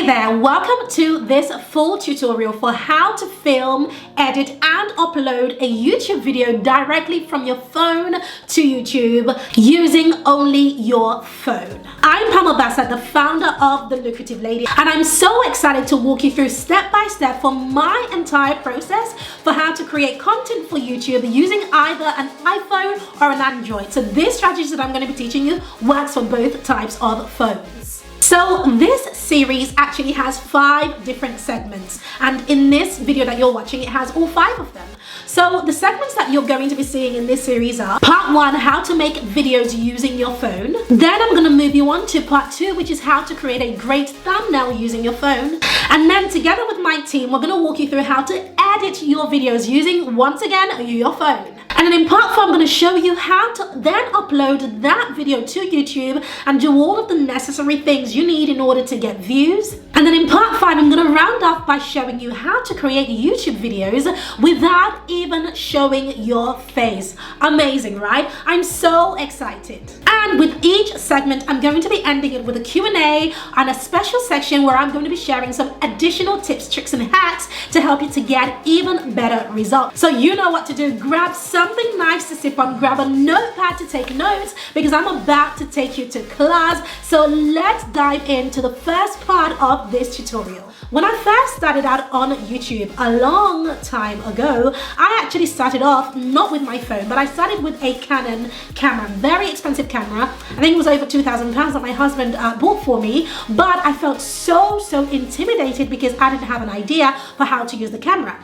Hey there, welcome to this full tutorial for how to film, edit and upload a YouTube video directly from your phone to YouTube using only your phone. I'm Obasa, the founder of The Lucrative Lady, and I'm so excited to walk you through step by step for my entire process for how to create content for YouTube using either an iPhone or an Android. So this strategy that I'm going to be teaching you works for both types of phones. So this series actually has 5 different segments, and in this video that you're watching, it has all 5 of them. So the segments that you're going to be seeing in this series are part 1, how to make videos using your phone. Then I'm going to move you on to part 2, which is how to create a great thumbnail using your phone. And then together with my team, we're going to walk you through how to edit your videos using, once again, your phone. And then in part 4, I'm going to show you how to then upload that video to YouTube and do all of the necessary things you need in order to get views. And then in part 5, I'm going to round off by showing you how to create YouTube videos without even showing your face. Amazing, right? I'm so excited. And with each segment, I'm going to be ending it with a Q&A and a special section where I'm going to be sharing some additional tips, tricks, and hacks to help you to get even better results. So you know what to do. Grab something nice to sip on, grab a notepad to take notes, because I'm about to take you to class. So let's dive into the first part of this tutorial. When I first started out on YouTube a long time ago, I actually started off not with my phone, but I started with a Canon camera, very expensive camera. I think it was over £2,000 that my husband bought for me, but I felt so intimidated because I didn't have an idea for how to use the camera.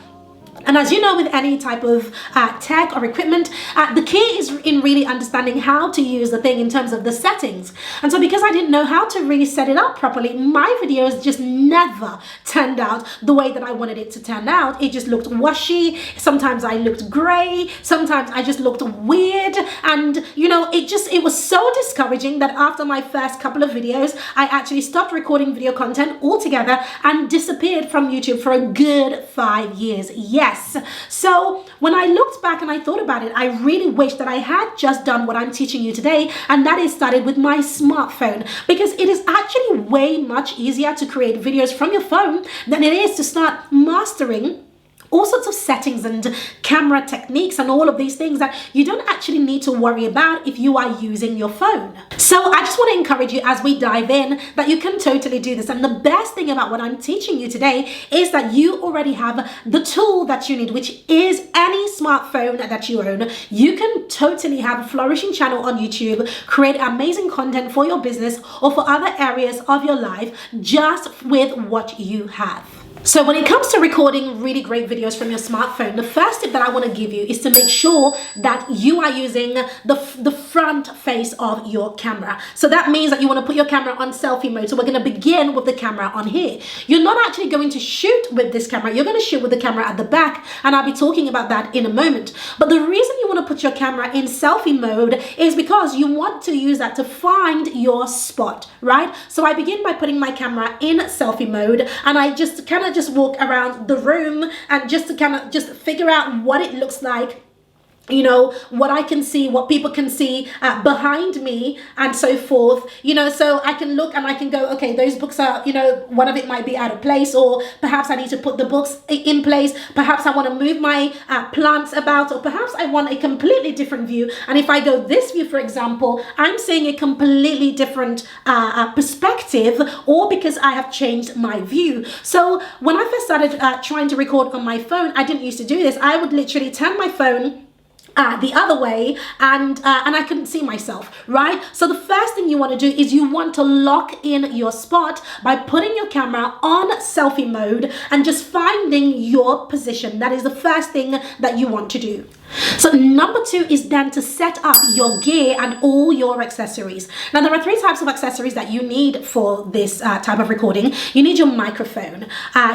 And as you know, with any type of tech or equipment, the key is in really understanding how to use the thing in terms of the settings. And so because I didn't know how to really set it up properly, my videos just never turned out the way that I wanted it to turn out. It just looked washy. Sometimes I looked gray. Sometimes I just looked weird. And you know, it was so discouraging that after my first couple of videos, I actually stopped recording video content altogether and disappeared from YouTube for a good 5 years. Yes. So when I looked back and I thought about it, I really wish that I had just done what I'm teaching you today, and that is started with my smartphone, because it is actually way much easier to create videos from your phone than it is to start mastering all sorts of settings and camera techniques and all of these things that you don't actually need to worry about if you are using your phone. So I just want to encourage you as we dive in that you can totally do this. And the best thing about what I'm teaching you today is that you already have the tool that you need, which is any smartphone that you own. You can totally have a flourishing channel on YouTube, create amazing content for your business or for other areas of your life just with what you have. So when it comes to recording really great videos from your smartphone, the first tip that I want to give you is to make sure that you are using the front face of your camera. So that means that you want to put your camera on selfie mode. So we're going to begin with the camera on here. You're not actually going to shoot with this camera. You're going to shoot with the camera at the back, and I'll be talking about that in a moment. But the reason you want to put your camera in selfie mode is because you want to use that to find your spot, right? So I begin by putting my camera in selfie mode, and I just kind of walk around the room and just to kind of just figure out what it looks like, you know, what I can see, what people can see behind me and so forth, you know, so I can look and I can go, okay, those books are, you know, one of it might be out of place, or perhaps I need to put the books in place. Perhaps I want to move my plants about, or perhaps I want a completely different view. And if I go this view, for example, I'm seeing a completely different perspective, or because I have changed my view. So when I first started trying to record on my phone, I didn't used to do this. I would literally turn my phone the other way and I couldn't see myself, right? So the first thing you want to do is you want to lock in your spot by putting your camera on selfie mode and just finding your position. That is the first thing that you want to do. So number 2 is then to set up your gear and all your accessories. Now there are 3 types of accessories that you need for this type of recording. You need your microphone.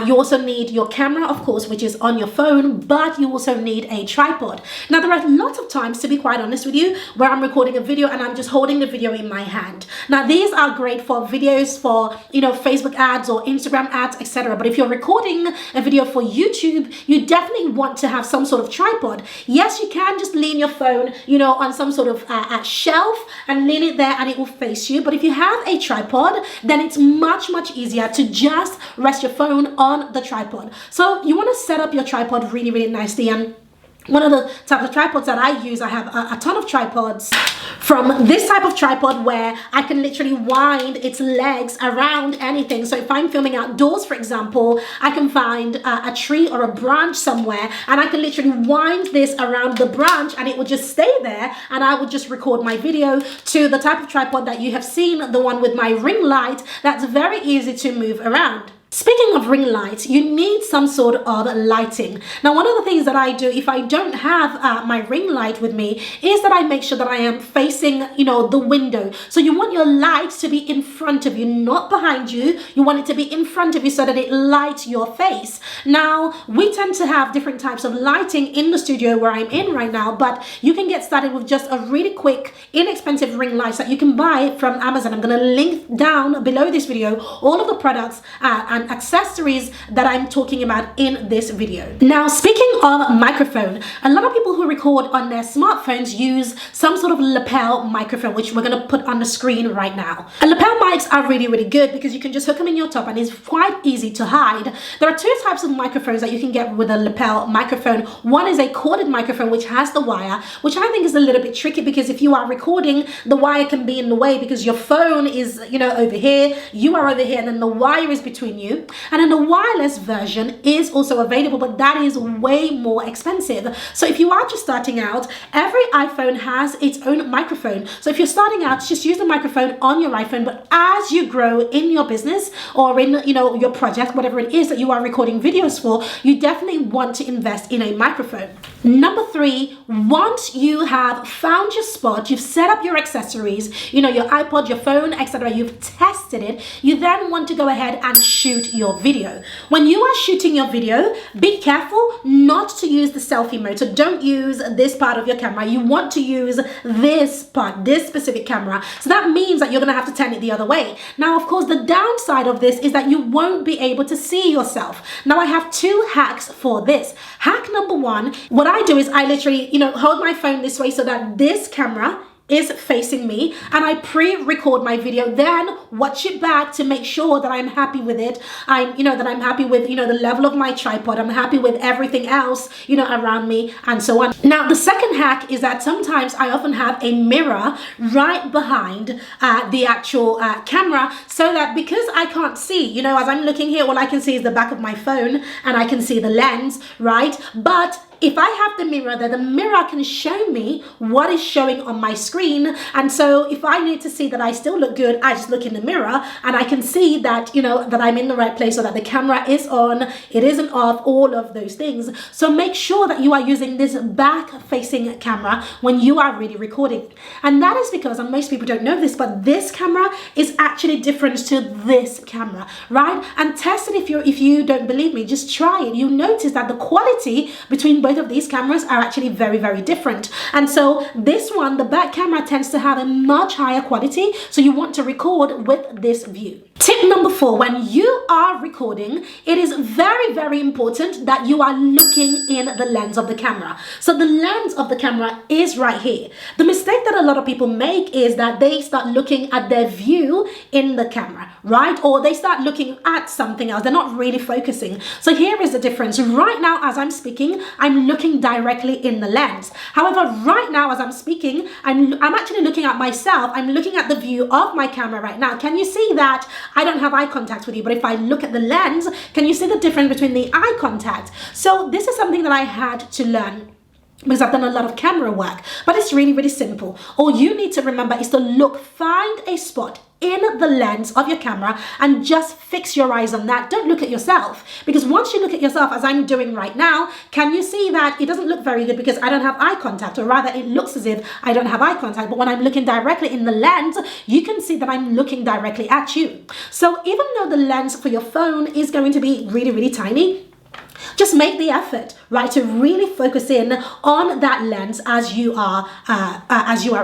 You also need your camera, of course, which is on your phone, but you also need a tripod. Now there are lots of times, to be quite honest with you, where I'm recording a video and I'm just holding the video in my hand. Now these are great for videos for, you know, Facebook ads or Instagram ads, etc. But if you're recording a video for YouTube, you definitely want to have some sort of tripod. Yes, Yes, you can just lean your phone, you know, on some sort of shelf and lean it there and it will face you. But if you have a tripod, then it's much easier to just rest your phone on the tripod. So you want to set up your tripod really nicely. And one of the types of tripods that I use, I have a ton of tripods from this type of tripod where I can literally wind its legs around anything. So if I'm filming outdoors, for example, I can find a tree or a branch somewhere and I can literally wind this around the branch and it will just stay there and I will just record my video. To the type of tripod that you have seen, the one with my ring light, that's very easy to move around. Speaking of ring lights, you need some sort of lighting. Now, one of the things that I do if I don't have my ring light with me is that I make sure that I am facing, you know, the window. So you want your light to be in front of you, not behind you. You want it to be in front of you so that it lights your face. Now, we tend to have different types of lighting in the studio where I'm in right now, but you can get started with just a really quick, inexpensive ring lights that you can buy from Amazon. I'm going to link down below this video all of the products and accessories that I'm talking about in this video. Now, speaking of microphone, a lot of people who record on their smartphones use some sort of lapel microphone, which we're going to put on the screen right now. And lapel mics are really good because you can just hook them in your top and it's quite easy to hide. There are two types of microphones that you can get with a lapel microphone. One is a corded microphone which has the wire, which I think is a little bit tricky because if you are recording, the wire can be in the way because your phone is, you know, over here, you are over here, and then the wire is between you. And then the wireless version is also available, but that is way more expensive. So if you are just starting out, every iPhone has its own microphone. So if you're starting out, just use the microphone on your iPhone. But as you grow in your business or in, you know, your project, whatever it is that you are recording videos for, you definitely want to invest in a microphone. Number 3, once you have found your spot, you've set up your accessories, you know, your iPod, your phone, etc., you've tested it, you then want to go ahead and shoot your video. When you are shooting your video, be careful not to use the selfie mode. So don't use this part of your camera. You want to use this part, this specific camera. So that means that you're going to have to turn it the other way. Now, of course, the downside of this is that you won't be able to see yourself. Now, I have 2 hacks for this. Hack number 1, what I do is I literally, you know, hold my phone this way so that this camera is facing me and I pre-record my video, then watch it back to make sure that I'm happy with it. That I'm happy with, you know, the level of my tripod. I'm happy with everything else, you know, around me and so on. Now, the second hack is that sometimes I often have a mirror right behind the actual camera so that because I can't see, you know, as I'm looking here, all I can see is the back of my phone and I can see the lens, right? But if I have the mirror there, the mirror can show me what is showing on my screen. And so if I need to see that I still look good, I just look in the mirror and I can see that, you know, that I'm in the right place or that the camera is on, it isn't off, all of those things. So make sure that you are using this back-facing camera when you are really recording. And that is because, and most people don't know this, but this camera is actually different to this camera, right? And test it if you don't believe me, just try it. You'll notice that the quality between both of these cameras are actually very different. And so this one, the back camera, tends to have a much higher quality, so you want to record with this view. Tip number 4, when you are recording, it is very important that you are looking in the lens of the camera. So the lens of the camera is right here. The mistake that a lot of people make is that they start looking at their view in the camera, right? Or they start looking at something else. They're not really focusing. So here is the difference. Right now, as I'm speaking, I'm looking directly in the lens. However, right now, as I'm speaking, I'm actually looking at myself. I'm looking at the view of my camera right now. Can you see that? I don't have eye contact with you, but if I look at the lens, can you see the difference between the eye contact? So this is something that I had to learn because I've done a lot of camera work, but it's really simple. All you need to remember is to find a spot in the lens of your camera and just fix your eyes on that. Don't look at yourself, because once you look at yourself, as I'm doing right now, can you see that it doesn't look very good because I don't have eye contact, or rather it looks as if I don't have eye contact, but when I'm looking directly in the lens, you can see that I'm looking directly at you. So even though the lens for your phone is going to be really tiny, just make the effort, right, to really focus in on that lens as you are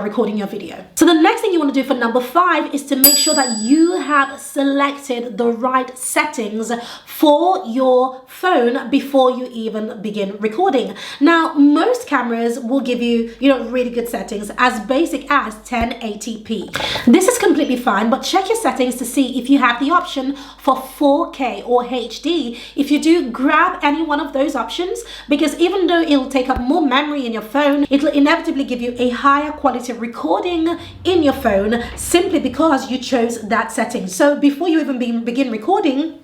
recording your video. So the next thing you want to do for number 5 is to make sure that you have selected the right settings for your phone before you even begin recording. Now, most cameras will give you, really good settings as basic as 1080p. This is completely fine, but check your settings to see if you have the option for 4K or HD. If you do, grab any one of those options, because even though it'll take up more memory in your phone, it'll inevitably give you a higher quality recording in your phone simply because you chose that setting. So before you even begin recording,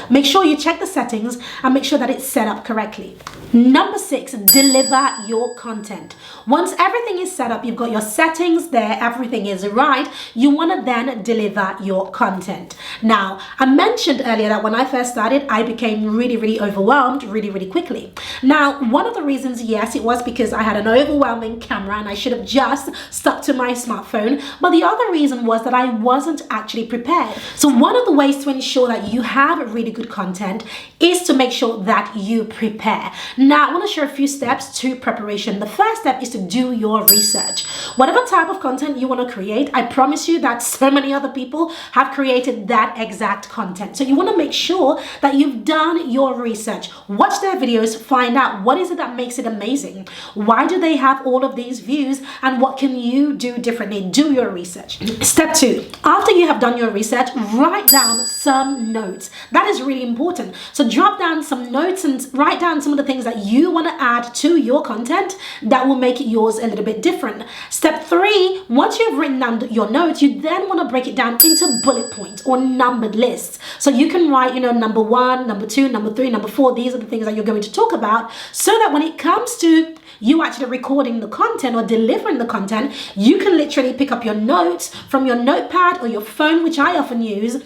make sure you check the settings and make sure that it's set up correctly. Number 6, deliver your content. Once everything is set up, you've got your settings there, everything is right, you want to then deliver your content. Now, I mentioned earlier that when I first started, I became really overwhelmed really quickly. Now, one of the reasons, yes, it was because I had an overwhelming camera and I should have just stuck to my smartphone. But the other reason was that I wasn't actually prepared. So one of the ways to ensure that you have really good content is to make sure that you prepare. Now, I want to share a few steps to preparation. The first step is to do your research. Whatever type of content you want to create, I promise you that so many other people have created that exact content. So you want to make sure that you've done your research. Watch their videos, find out what is it that makes it amazing. Why do they have all of these views, and what can you do differently? Do your research. Step 2, after you have done your research, write down some notes. That is really important. So drop down some notes and write down some of the things that you want to add to your content that will make yours a little bit different. Step 3, once you've written down your notes, you then want to break it down into bullet points or numbered lists. So you can write, number 1, number 2, number 3, number 4. These are the things that you're going to talk about, so that when it comes to you actually recording the content or delivering the content, you can literally pick up your notes from your notepad or your phone, which I often use,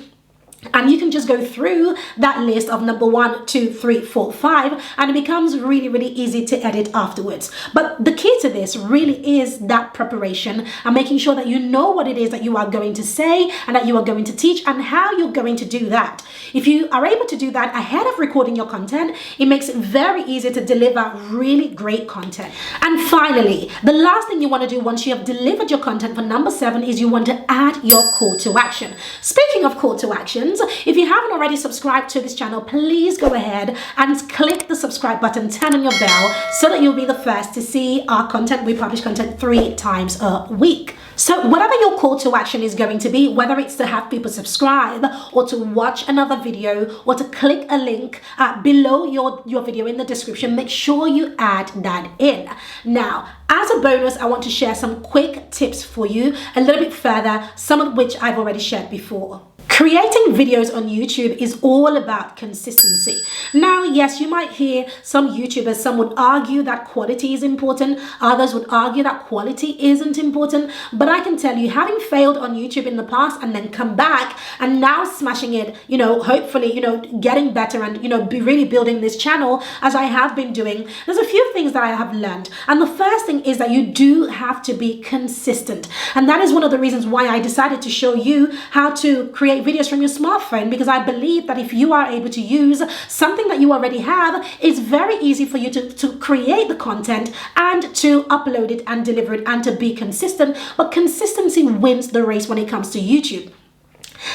and you can just go through that list of number 1, 2, 3, 4, 5, and it becomes really easy to edit afterwards. But the key to this really is that preparation and making sure that you know what it is that you are going to say and that you are going to teach and how you're going to do that. If you are able to do that ahead of recording your content, it makes it very easy to deliver really great content. And finally, the last thing you want to do once you have delivered your content for number 7 is you want to add your call to action. Speaking of call to actions, if you haven't already subscribed to this channel, please go ahead and click the subscribe button, turn on your bell, so that you'll be the first to see our content. We publish content 3 times a week. So whatever your call to action is going to be, whether it's to have people subscribe or to watch another video or to click a link below your video in the description, make sure you add that in. Now, as a bonus, I want to share some quick tips for you a little bit further, some of which I've already shared before. Creating videos on YouTube is all about consistency. Now, yes, you might hear some YouTubers, some would argue that quality is important, others would argue that quality isn't important, but I can tell you, having failed on YouTube in the past and then come back and now smashing it, hopefully, getting better and, be really building this channel as I have been doing, there's a few things that I have learned. And the first thing is that you do have to be consistent. And that is one of the reasons why I decided to show you how to create videos from your smartphone, because I believe that if you are able to use something that you already have, it's very easy for you to create the content and to upload it and deliver it and to be consistent. But consistency wins the race when it comes to YouTube.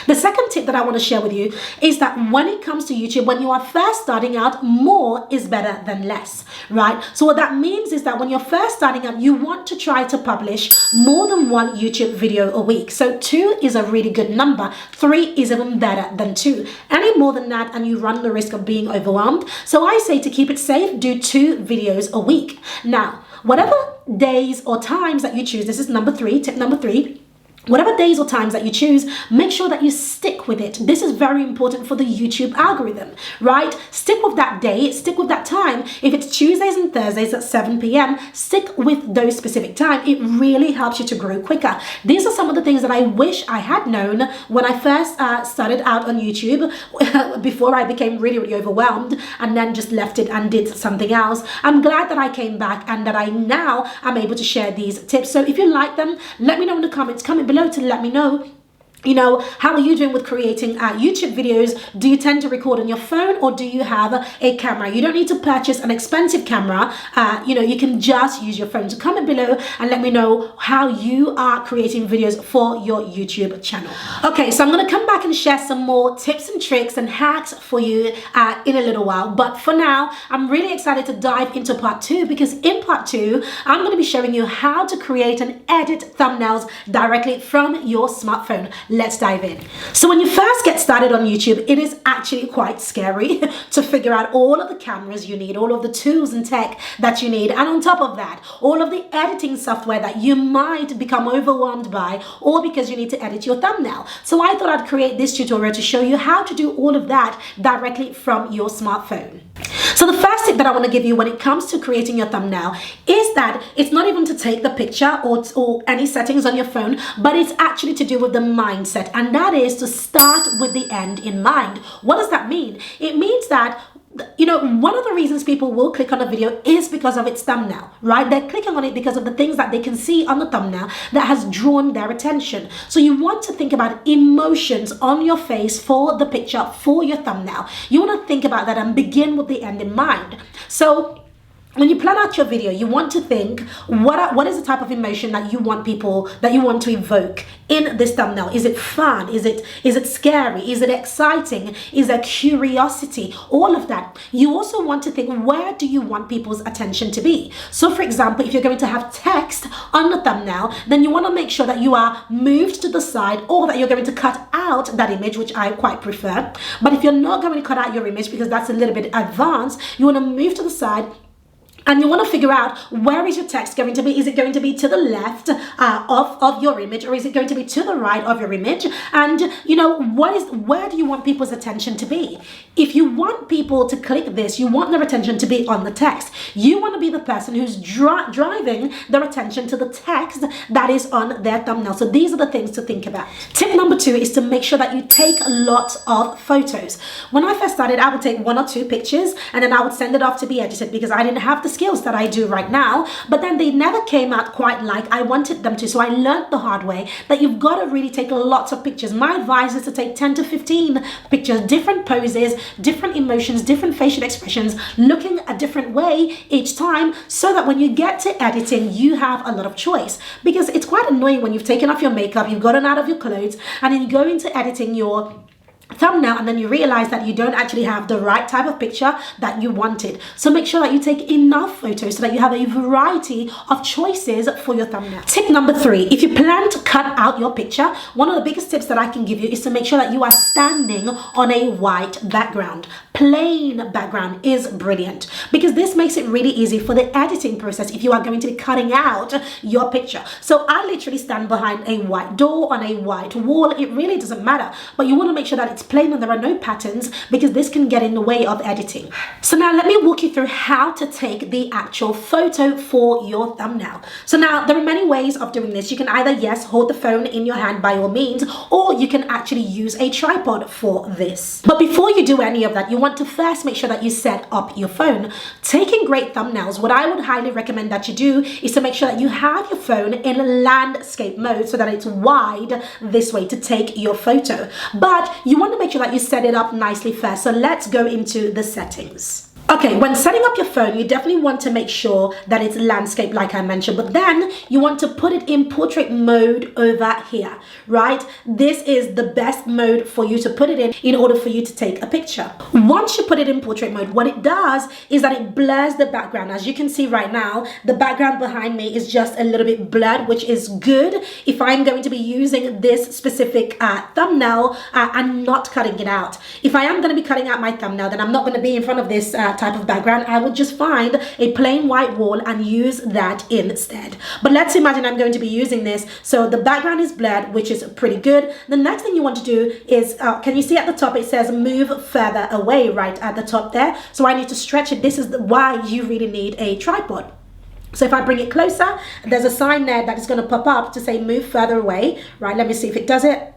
The second tip that I want to share with you is that when it comes to YouTube, when you are first starting out, more is better than less, right? So what that means is that when you're first starting out, you want to try to publish more than 1 YouTube video a week. So 2 is a really good number. 3 is even better than 2. Any more than that and you run the risk of being overwhelmed. So I say to keep it safe, do 2 videos a week. Now, whatever days or times that you choose, this is tip number 3, whatever days or times that you choose, make sure that you stick with it. This is very important for the YouTube algorithm, right? Stick with that day, stick with that time. If it's Tuesdays and Thursdays at 7 p.m., stick with those specific time. It really helps you to grow quicker. These are some of the things that I wish I had known when I first started out on YouTube, before I became really overwhelmed and then just left it and did something else. I'm glad that I came back and that I now am able to share these tips. So if you like them, let me know in the comments. Comment below to let me know You know, how are you doing with creating YouTube videos? Do you tend to record on your phone, or do you have a camera? You don't need to purchase an expensive camera. You know, you can just use your phone. So comment below and let me know how you are creating videos for your YouTube channel. Okay, so I'm going to come back and share some more tips and tricks and hacks for you in a little while. But for now, I'm really excited to dive into part 2, because in part 2, I'm going to be showing you how to create and edit thumbnails directly from your smartphone. Let's dive in. So when you first get started on YouTube, it is actually quite scary to figure out all of the cameras you need, all of the tools and tech that you need, and on top of that, all of the editing software that you might become overwhelmed by, or because you need to edit your thumbnail. So I thought I'd create this tutorial to show you how to do all of that directly from your smartphone. So the first tip that I want to give you when it comes to creating your thumbnail is that it's not even to take the picture or any settings on your phone, but it's actually to do with the mindset, and that is to start with the end in mind. What does that mean? It means that, you know, one of the reasons people will click on a video is because of its thumbnail, right? They're clicking on it because of the things that they can see on the thumbnail that has drawn their attention. So you want to think about emotions on your face for the picture, for your thumbnail. You want to think about that and begin with the end in mind. So when you plan out your video, you want to think, what is the type of emotion that you want to evoke in this thumbnail? Is it fun? Is it scary? Is it exciting? Is there curiosity? All of that. You also want to think, where do you want people's attention to be? So for example, if you're going to have text on the thumbnail, then you want to make sure that you are moved to the side, or that you're going to cut out that image, which I quite prefer. But if you're not going to cut out your image because that's a little bit advanced, you want to move to the side. And you want to figure out, where is your text going to be? Is it going to be to the left of your image, or is it going to be to the right of your image? And you know, where do you want people's attention to be? If you want people to click this, you want their attention to be on the text. You want to be the person who's driving their attention to the text that is on their thumbnail. So these are the things to think about. Tip number 2 is to make sure that you take lots of photos. When I first started, I would take 1 or 2 pictures and then I would send it off to be edited, because I didn't have the skills that I do right now, but then they never came out quite like I wanted them to. So I learned the hard way that you've got to really take lots of pictures. My advice is to take 10 to 15 pictures, different poses, different emotions, different facial expressions, looking a different way each time, so that when you get to editing, you have a lot of choice. Because it's quite annoying when you've taken off your makeup, you've gotten out of your clothes, and then you go into editing your thumbnail, and then you realize that you don't actually have the right type of picture that you wanted. So make sure that you take enough photos so that you have a variety of choices for your thumbnail. Tip number 3, if you plan to cut out your picture, one of the biggest tips that I can give you is to make sure that you are standing on a white background. Plain background is brilliant, because this makes it really easy for the editing process if you are going to be cutting out your picture. So I literally stand behind a white door, on a white wall. It really doesn't matter, but you want to make sure that it's plain and there are no patterns, because this can get in the way of editing. So now let me walk you through how to take the actual photo for your thumbnail. So now there are many ways of doing this. You can either, yes, hold the phone in your hand by all means, or you can actually use a tripod for this. But before you do any of that, you want to first make sure that you set up your phone. Taking great thumbnails, what I would highly recommend that you do is to make sure that you have your phone in landscape mode, so that it's wide this way to take your photo. But you want to make sure that you set it up nicely first. So let's go into the settings. Okay, when setting up your phone, you definitely want to make sure that it's landscape like I mentioned, but then you want to put it in portrait mode over here, right? This is the best mode for you to put it in order for you to take a picture. Once you put it in portrait mode, what it does is that it blurs the background. As you can see right now, the background behind me is just a little bit blurred, which is good if I'm going to be using this specific thumbnail and not cutting it out. If I am going to be cutting out my thumbnail, then I'm not going to be in front of this type of background. I would just find a plain white wall and use that instead. But let's imagine I'm going to be using this, so the background is blurred, which is pretty good. The next thing you want to do is, can you see at the top it says move further away, right at the top there? So I need to stretch it. This is why you really need a tripod. So if I bring it closer, there's a sign there that is going to pop up to say move further away, right? Let me see if it does it.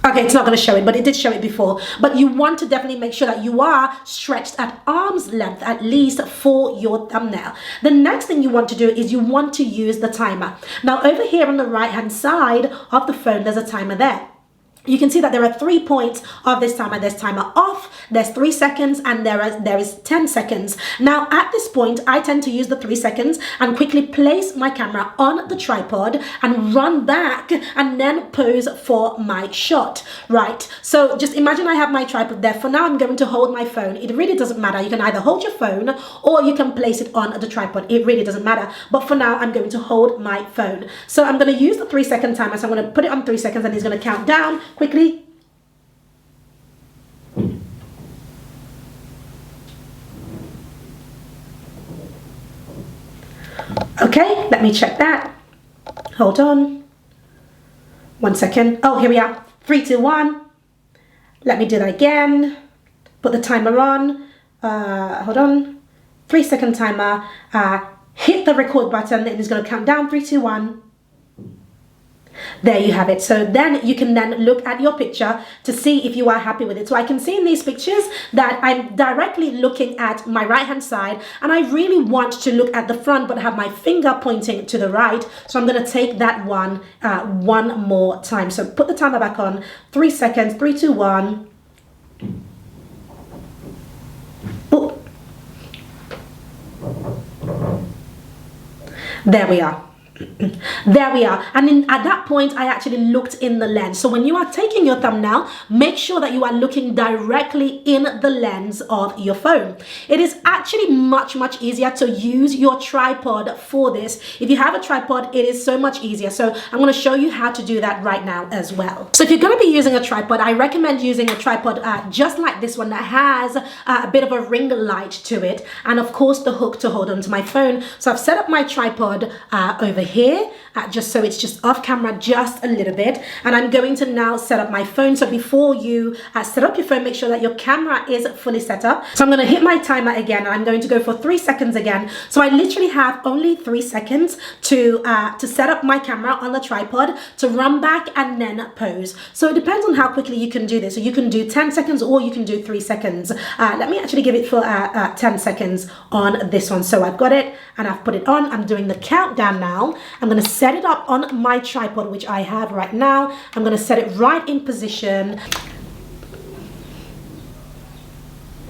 Okay, it's not going to show it, but it did show it before. But you want to definitely make sure that you are stretched at arm's length at least for your thumbnail. The next thing you want to do is you want to use the timer. Now over here on the right hand side of the phone, there's a timer there. You can see that there are 3 points of this timer. There's timer off, there's 3 seconds, and there is 10 seconds. Now at this point, I tend to use the 3 seconds and quickly place my camera on the tripod and run back and then pose for my shot, right? So just imagine I have my tripod there. For now, I'm going to hold my phone. It really doesn't matter. You can either hold your phone or you can place it on the tripod. It really doesn't matter. But for now, I'm going to hold my phone. So I'm going to use the 3 second timer. So I'm going to put it on 3 seconds and it's going to count down quickly. Okay, let me check that. Hold on. 1 second. Oh, here we are. 3, 2, 1. Let me do that again. Put the timer on. Hold on. 3 second timer. Hit the record button and it's going to count down. 3, 2, 1. There you have it. So then you can then look at your picture to see if you are happy with it. So I can see in these pictures that I'm directly looking at my right hand side and I really want to look at the front but have my finger pointing to the right. So I'm going to take that one more time. So put the timer back on. 3 seconds. 3, 2, 1. Oh. There we are. There we are. And at that point I actually looked in the lens. So when you are taking your thumbnail, make sure that you are looking directly in the lens of your phone. It is actually much easier to use your tripod for this. If you have a tripod, it is so much easier. So I'm going to show you how to do that right now as well. So if you're going to be using a tripod, I recommend using a tripod just like this one that has a bit of a ring light to it, and of course the hook to hold onto my phone. So I've set up my tripod over here, just so it's just off camera just a little bit, and I'm going to now set up my phone. So before you set up your phone, make sure that your camera is fully set up. So I'm going to hit my timer again and I'm going to go for 3 seconds again. So I literally have only 3 seconds to set up my camera on the tripod, to run back and then pose. So it depends on how quickly you can do this. So you can do 10 seconds or you can do 3 seconds. Let me actually give it for 10 seconds on this one. So I've got it and I've put it on. I'm doing the countdown now. I'm going to set it up on my tripod, which I have right now. I'm going to set it right in position.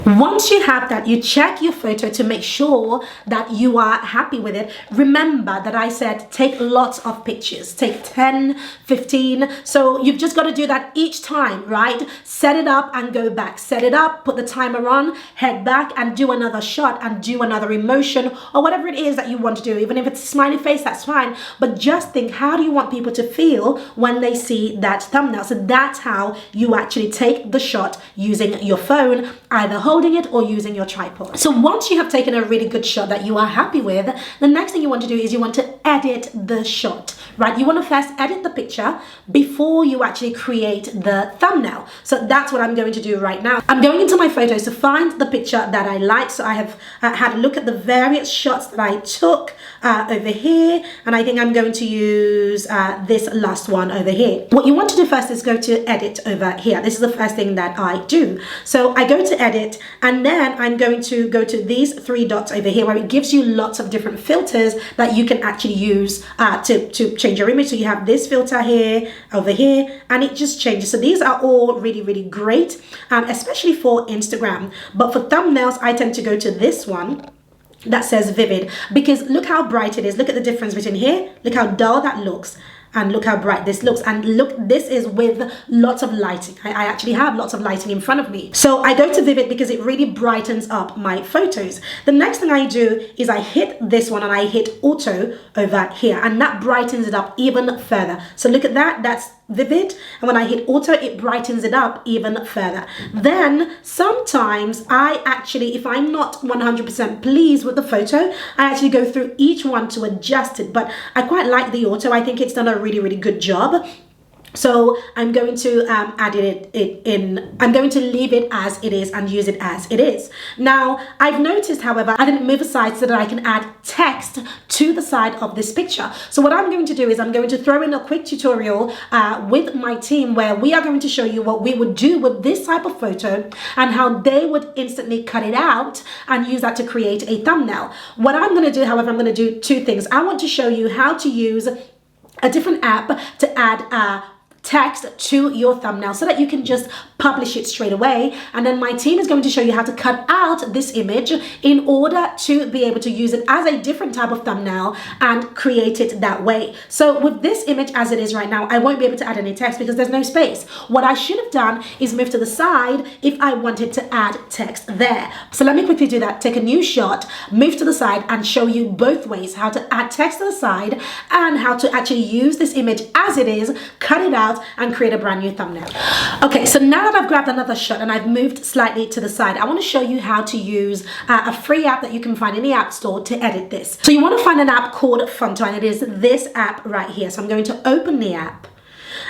Once you have that, you check your photo to make sure that you are happy with it. Remember that I said take lots of pictures, take 10, 15. So you've just got to do that each time, right? Set it up and go back. Set it up, put the timer on, head back and do another shot and do another emotion or whatever it is that you want to do. Even if it's a smiley face, that's fine. But just think, how do you want people to feel when they see that thumbnail? So that's how you actually take the shot using your phone, either holding it or using your tripod. So once you have taken a really good shot that you are happy with, the next thing you want to do is you want to edit the shot, right? You want to first edit the picture before you actually create the thumbnail. So that's what I'm going to do right now. I'm going into my photos to find the picture that I like. So I have had a look at the various shots that I took over here, and I think I'm going to use this last one over here. What you want to do first is go to edit over here. This is the first thing that I do. So I go to edit and then I'm going to go to these 3 dots over here where it gives you lots of different filters that you can actually use to change your image. So you have this filter here, over here, and it just changes. So these are all really great, especially for Instagram. But for thumbnails, I tend to go to this one that says vivid, because look how bright it is. Look at the difference between here. Look how dull that looks. And look how bright this looks. And look, this is with lots of lighting. I actually have lots of lighting in front of me. So I go to Vivid because it really brightens up my photos. The next thing I do is I hit this one and I hit Auto over here. And that brightens it up even further. So look at that. That's Vivid. And when I hit Auto, it brightens it up even further. Then sometimes I actually, if I'm not 100% pleased with the photo, I actually go through each one to adjust it. But I quite like the Auto. I think it's done a really good job. So I'm going to add it in, I'm going to leave it as it is and use it as it is. Now, I've noticed, however, I didn't move aside so that I can add text to the side of this picture. So what I'm going to do is I'm going to throw in a quick tutorial with my team where we are going to show you what we would do with this type of photo and how they would instantly cut it out and use that to create a thumbnail. What I'm going to do, however, I'm going to do two things. I want to show you how to use a different app to add text to your thumbnail so that you can just publish it straight away, and then my team is going to show you how to cut out this image in order to be able to use it as a different type of thumbnail and create it that way. So with this image as it is right now, I won't be able to add any text because there's no space. What I should have done is move to the side if I wanted to add text there. So let me quickly do that. Take a new shot, move to the side, and show you both ways, how to add text to the side and how to actually use this image as it is, cut it out, and create a brand new thumbnail. Okay, so now that I've grabbed another shot and I've moved slightly to the side, I want to show you how to use a free app that you can find in the App Store to edit this. So you want to find an app called Fonto, and it is this app right here. So I'm going to open the app,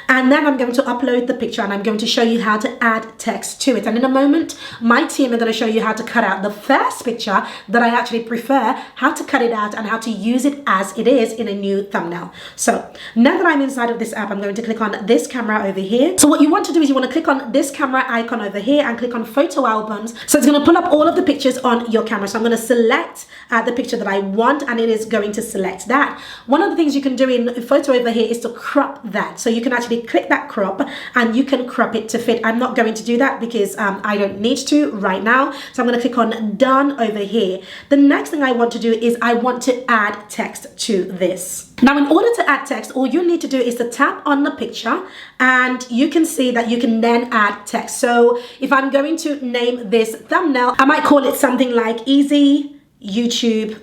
and then I'm going to upload the picture and I'm going to show you how to add text to it. And in a moment, my team are going to show you how to cut out the first picture that I actually prefer, how to cut it out and how to use it as it is in a new thumbnail. So now that I'm inside of this app, I'm going to click on this camera over here. So what you want to do is you want to click on this camera icon over here and click on photo albums. So it's going to pull up all of the pictures on your camera. So I'm going to select the picture that I want, and it is going to select that. One of the things you can do in photo over here is to crop that. So you can actually click that crop and you can crop it to fit. I'm not going to do that because I don't need to right now. So I'm going to click on done over here. The next thing I want to do is I want to add text to this. Now, in order to add text, all you need to do is to tap on the picture and you can see that you can then add text. So if I'm going to name this thumbnail, I might call it something like easy YouTube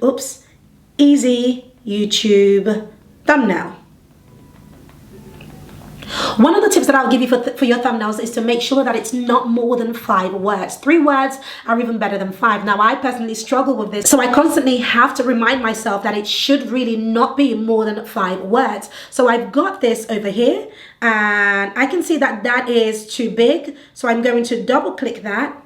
thumbnail. One of the tips that I'll give you for your thumbnails is to make sure that it's not more than 5 words. 3 words are even better than 5. Now, I personally struggle with this, so I constantly have to remind myself that it should really not be more than 5 words. So I've got this over here and I can see that that is too big. So I'm going to double click that.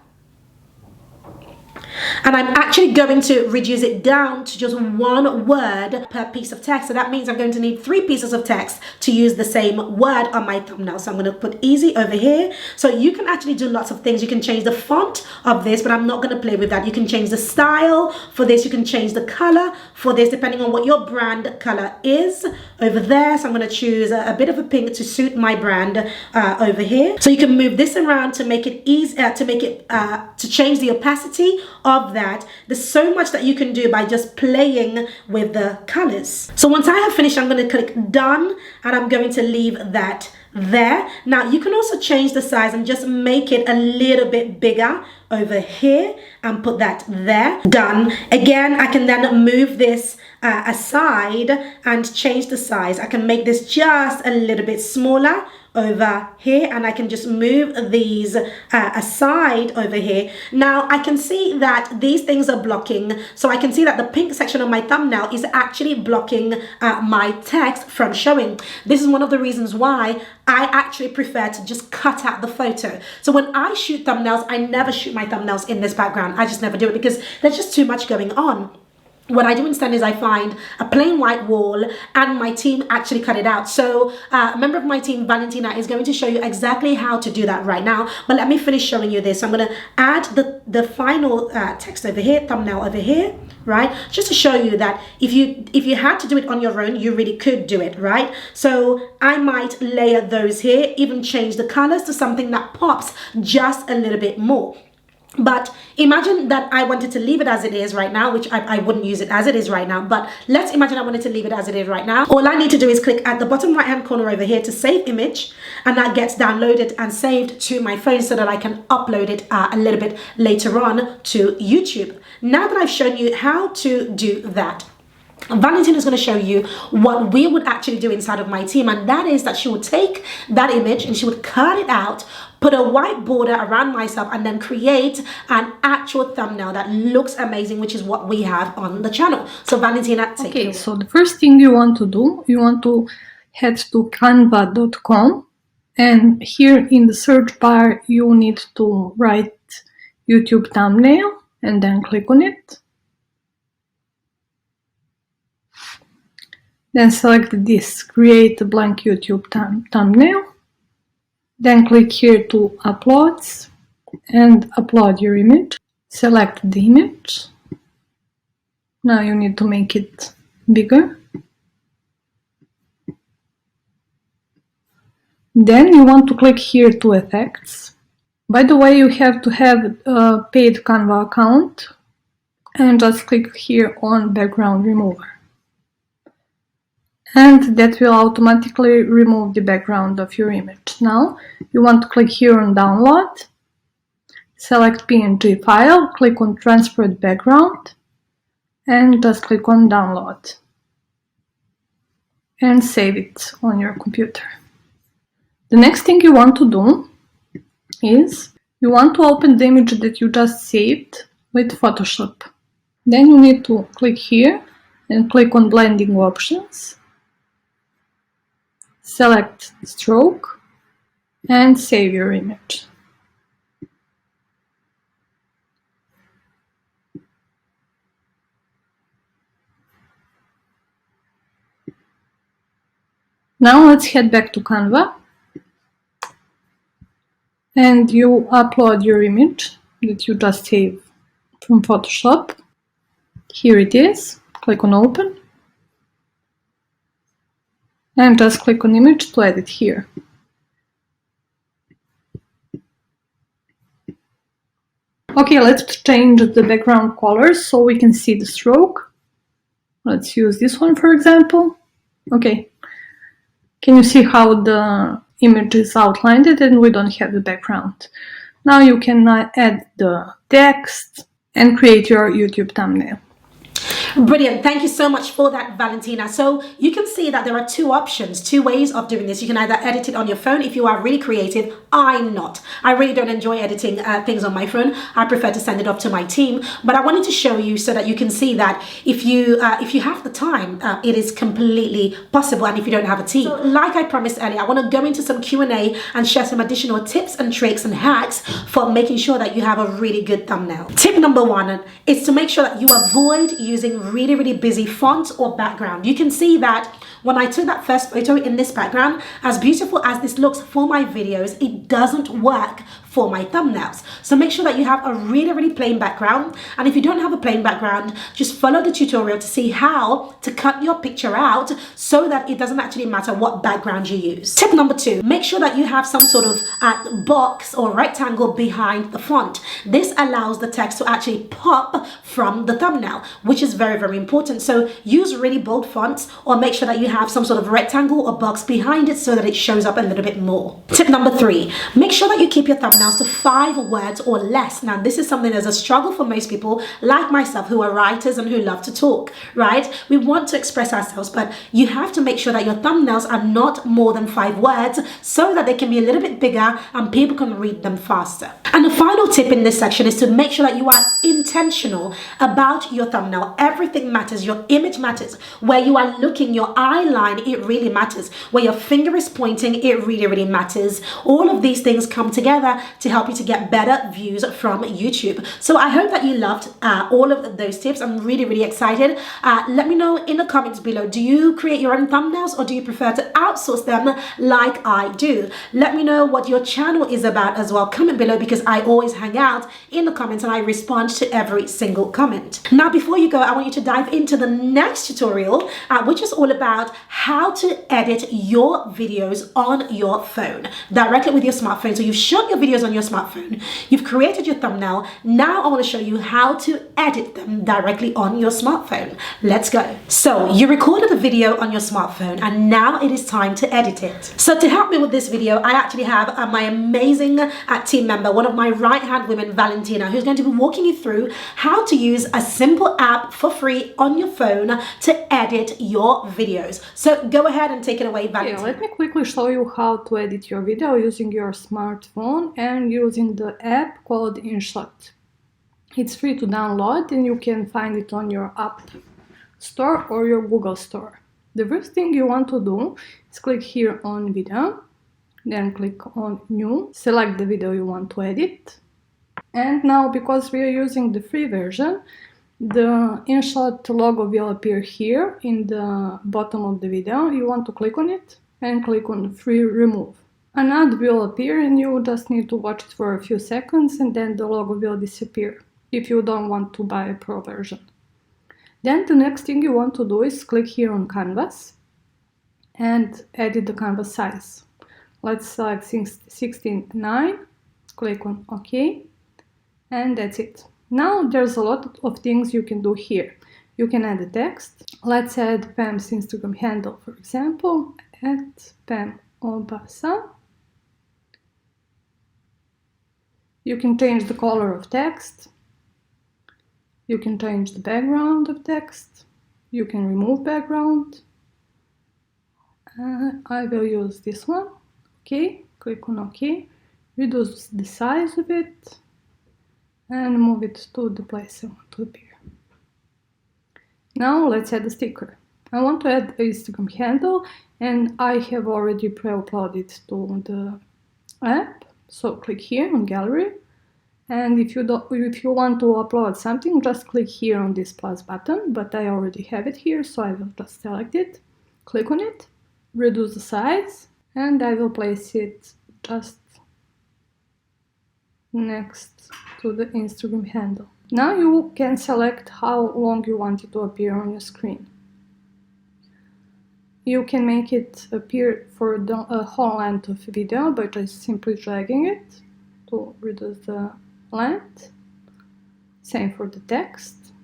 And I'm actually going to reduce it down to just 1 word per piece of text. So that means I'm going to need 3 pieces of text to use the same word on my thumbnail. So I'm going to put easy over here. So you can actually do lots of things. You can change the font of this, but I'm not going to play with that. You can change the style for this. You can change the color for this, depending on what your brand color is over there. So I'm going to choose a bit of a pink to suit my brand over here. So you can move this around to make it easy, to change the opacity of that. There's so much that you can do by just playing with the colors. So once I have finished, I'm going to click done and I'm going to leave that there. Now you can also change the size and just make it a little bit bigger over here and put that there. Done. Again, I can then move this aside and change the size. I can make this just a little bit smaller over here and I can just move these aside over here. Now I can see that these things are blocking, so I can see that the pink section of my thumbnail is actually blocking my text from showing. This is one of the reasons why I actually prefer to just cut out the photo. So when I shoot thumbnails, I never shoot my thumbnails in this background. I just never do it because there's just too much going on. What I do instead is I find a plain white wall and my team actually cut it out. So a member of my team, Valentina, is going to show you exactly how to do that right now. But let me finish showing you this. So I'm going to add the final text over here, thumbnail over here, right? Just to show you that if you had to do it on your own, you really could do it, right? So I might layer those here, even change the colors to something that pops just a little bit more. But imagine that I wanted to leave it as it is right now, which I wouldn't use it as it is right now. But let's imagine I wanted to leave it as it is right now. All I need to do is click at the bottom right hand corner over here to save image. And that gets downloaded and saved to my phone so that I can upload it a little bit later on to YouTube. Now that I've shown you how to do that, Valentina is going to show you what we would actually do inside of my team, and that is that she would take that image and she would cut it out, put a white border around myself, and then create an actual thumbnail that looks amazing, which is what we have on the channel. So Valentina, take it away. So the first thing you want to do, you want to head to canva.com And here in the search bar, you need to write YouTube thumbnail and then click on it. Then select this, create a blank YouTube thumbnail. Then click here to uploads and upload your image. Select the image. Now you need to make it bigger. Then you want to click here to effects. By the way, you have to have a paid Canva account and just click here on background remover. And that will automatically remove the background of your image. Now you want to click here on download, select PNG file, click on transfer the background and just click on download and save it on your computer. The next thing you want to do is you want to open the image that you just saved with Photoshop. Then you need to click here and click on blending options. Select stroke and save your image. Now let's head back to Canva and you upload your image that you just saved from Photoshop. Here it is. Click on open and just click on image to edit here. Okay, let's change the background colors so we can see the stroke. Let's use this one for example. Okay, can you see how the image is outlined and we don't have the background? Now you can add the text and create your YouTube thumbnail. Brilliant. Thank you so much for that, Valentina. So you can see that there are two options, two ways of doing this. You can either edit it on your phone if you are really creative. I'm not. I really don't enjoy editing things on my phone. I prefer to send it off to my team. But I wanted to show you so that you can see that if you have the time, it is completely possible. And if you don't have a team, so like I promised earlier, I want to go into some Q&A and share some additional tips and tricks and hacks for making sure that you have a really good thumbnail. Tip number one is to make sure that you avoid using really busy font or background. You can see that when I took that first photo in this background, as beautiful as this looks for my videos, it doesn't work for my thumbnails. So make sure that you have a really plain background. And if you don't have a plain background, just follow the tutorial to see how to cut your picture out so that it doesn't actually matter what background you use. Tip number two, make sure that you have some sort of box or rectangle behind the font. This allows the text to actually pop from the thumbnail, which is very important. So use really bold fonts or make sure that you have some sort of rectangle or box behind it so that it shows up a little bit more. Tip number three, make sure that you keep your thumbnails to 5 words or less. Now this is something that's a struggle for most people like myself who are writers and who love to talk, right? We want to express ourselves, but you have to make sure that your thumbnails are not more than 5 words so that they can be a little bit bigger and people can read them faster. And the final tip in this section is to make sure that you are intentional about your thumbnail. Everything matters. Your image matters. Where you are looking, your eye line, it really matters. Where your finger is pointing, it really matters. All of these things come together to help you to get better views from YouTube. So I hope that you loved all of those tips. I'm really excited. Let me know in the comments below, do you create your own thumbnails or do you prefer to outsource them like I do? Let me know what your channel is about as well. Comment below because I always hang out in the comments and I respond to every single comment. Now before you go, I want you to dive into the next tutorial, which is all about how to edit your videos on your phone directly with your smartphone. So you've shot your videos on your smartphone, you've created your thumbnail. Now I want to show you how to edit them directly on your smartphone. Let's go. So you recorded a video on your smartphone and now it is time to edit it. So to help me with this video, I actually have my amazing team member, one of my right-hand women, Valentina, who's going to be walking you through how to use a simple app for free on your phone to edit your videos. So go ahead and take it away, Valentina. Yeah, let me quickly show you how to edit your video using your smartphone and using the app called InShot. It's free to download and you can find it on your App Store or your Google Store. The first thing you want to do is click here on video, Then click on New, select the video you want to edit. And now, because we are using the free version, the InShot logo will appear here in the bottom of the video. You want to click on it and click on Free Remove. An ad will appear and you just need to watch it for a few seconds and then the logo will disappear if you don't want to buy a pro version. Then the next thing you want to do is click here on Canvas and edit the canvas size. Let's select 16:9, click on OK, and that's it. Now there's a lot of things you can do here. You can add a text. Let's add Pam's Instagram handle, for example, @Pam Obasa. You can change the color of text. You can change the background of text. You can remove background. I will use this one. OK, click on OK. Reduce the size of it and move it to the place I want to appear. Now let's add a sticker. I want to add an Instagram handle and I have already pre-uploaded to the app. So click here on Gallery, and if you want to upload something, just click here on this plus button, but I already have it here, so I will just select it, click on it, reduce the size, and I will place it just next to the Instagram handle. Now you can select how long you want it to appear on your screen. You can make it appear for the whole length of the video by just simply dragging it to reduce the length. Same for the text.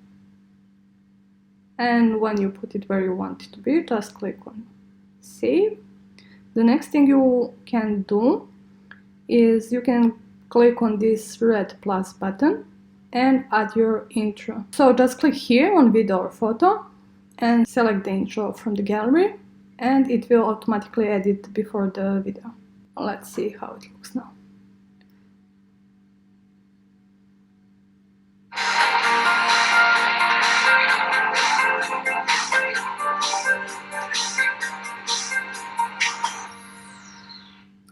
And when you put it where you want it to be, just click on Save. The next thing you can do is you can click on this red plus button and add your intro. So just click here on video or photo and select the intro from the gallery, and it will automatically edit before the video. Let's see how it looks now.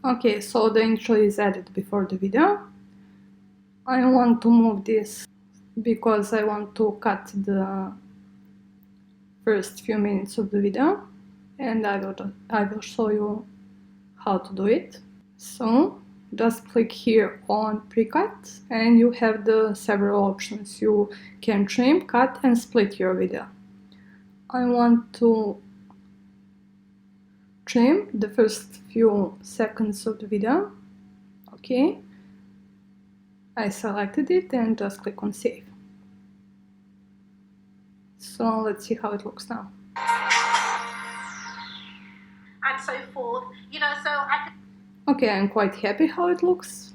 Okay, so the intro is added before the video. I want to move this because I want to cut the first few minutes of the video, and I will show you how to do it. So just click here on Precut and you have the several options. You can trim, cut and split your video. I want to trim the first few seconds of the video. Okay, I selected it and just click on Save. So let's see how it looks now. And so forth, you know, so I could... Okay, I'm quite happy how it looks.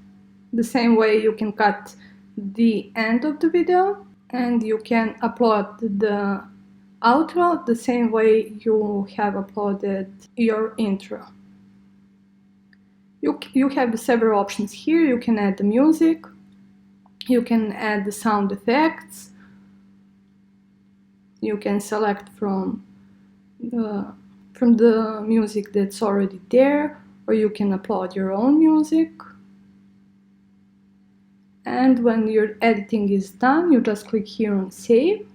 The same way you can cut the end of the video and you can upload the outro the same way you have uploaded your intro. You have several options here. You can add the music, you can add the sound effects, you can select from the music that's already there, or you can upload your own music. And when your editing is done, you just click here on Save,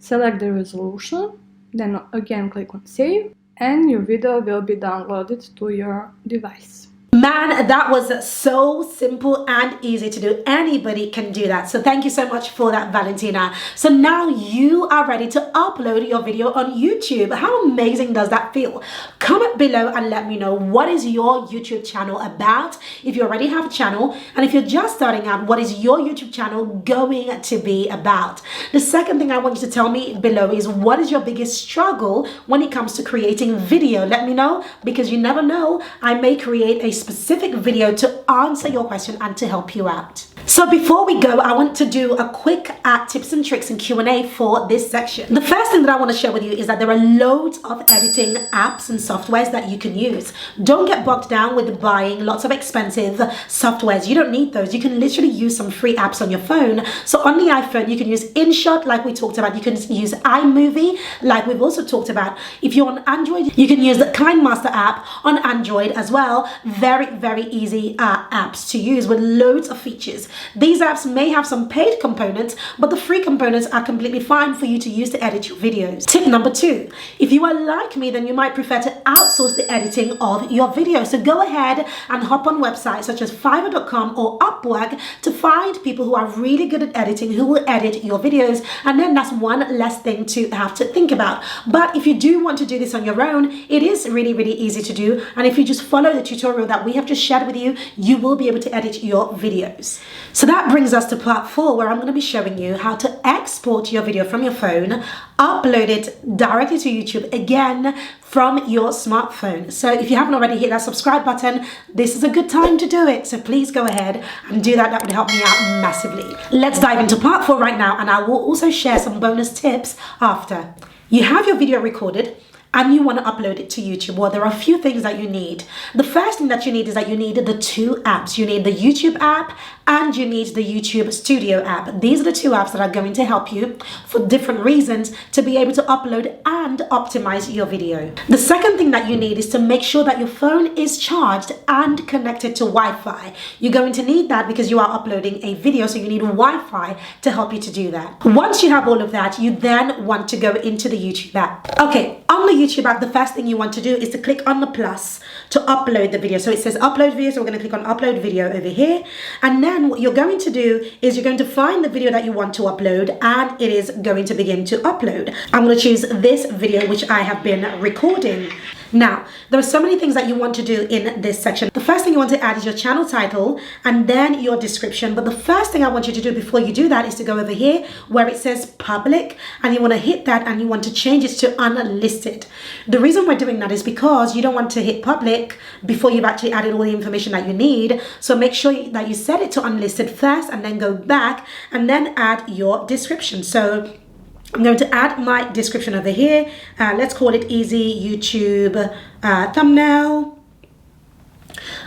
select the resolution, then again click on Save, and your video will be downloaded to your device. Man, that was so simple and easy to do. Anybody can do that. So thank you so much for that, Valentina. So now you are ready to upload your video on YouTube. How amazing does that feel? Comment below and let me know, what is your YouTube channel about? If you already have a channel, and if you're just starting out, what is your YouTube channel going to be about? The second thing I want you to tell me below is, what is your biggest struggle when it comes to creating video? Let me know, because you never know, I may create a specific video to answer your question and to help you out. So before we go, I want to do a quick tips and tricks and Q&A for this section. The first thing that I want to share with you is that there are loads of editing apps and softwares that you can use. Don't get bogged down with buying lots of expensive softwares. You don't need those. You can literally use some free apps on your phone. So on the iPhone, you can use InShot like we talked about. You can use iMovie like we've also talked about. If you're on Android, you can use the KindMaster app on Android as well. Very easy apps to use with loads of features. These apps may have some paid components, but the free components are completely fine for you to use to edit your videos. Tip number 2, if you are like me, then you might prefer to outsource the editing of your video. So go ahead and hop on websites such as Fiverr.com or Upwork to find people who are really good at editing, who will edit your videos, and then that's one less thing to have to think about. But if you do want to do this on your own, it is really easy to do, and if you just follow the tutorial that we have just shared with you, you will be able to edit your videos. So that brings us to part 4, where I'm going to be showing you how to export your video from your phone, upload it directly to YouTube, again from your smartphone. So if you haven't already hit that subscribe button, this is a good time to do it. So please go ahead and do that. That would help me out massively. Let's dive into part 4 right now, and I will also share some bonus tips after. You have your video recorded and you want to upload it to YouTube. Well, there are a few things that you need. The first thing that you need is that you need the 2 apps. You need the YouTube app and you need the YouTube Studio app. These are the 2 apps that are going to help you for different reasons to be able to upload and optimize your video. The second thing that you need is to make sure that your phone is charged and connected to Wi-Fi. You're going to need that because you are uploading a video, so you need Wi-Fi to help you to do that. Once you have all of that, you then want to go into the YouTube app. Okay, on the YouTube app, the first thing you want to do is to click on the plus to upload the video. So it says upload video, so we're going to click on upload video over here, and then what you're going to do is you're going to find the video that you want to upload, and it is going to begin to upload. I'm going to choose this video which I have been recording. Now, there are so many things that you want to do in this section. The first thing you want to add is your channel title and then your description. But the first thing I want you to do before you do that is to go over here where it says public, and you want to hit that and you want to change it to unlisted. The reason we're doing that is because you don't want to hit public before you've actually added all the information that you need. So make sure that you set it to unlisted first and then go back and then add your description. So I'm going to add my description over here. Let's call it easy YouTube thumbnail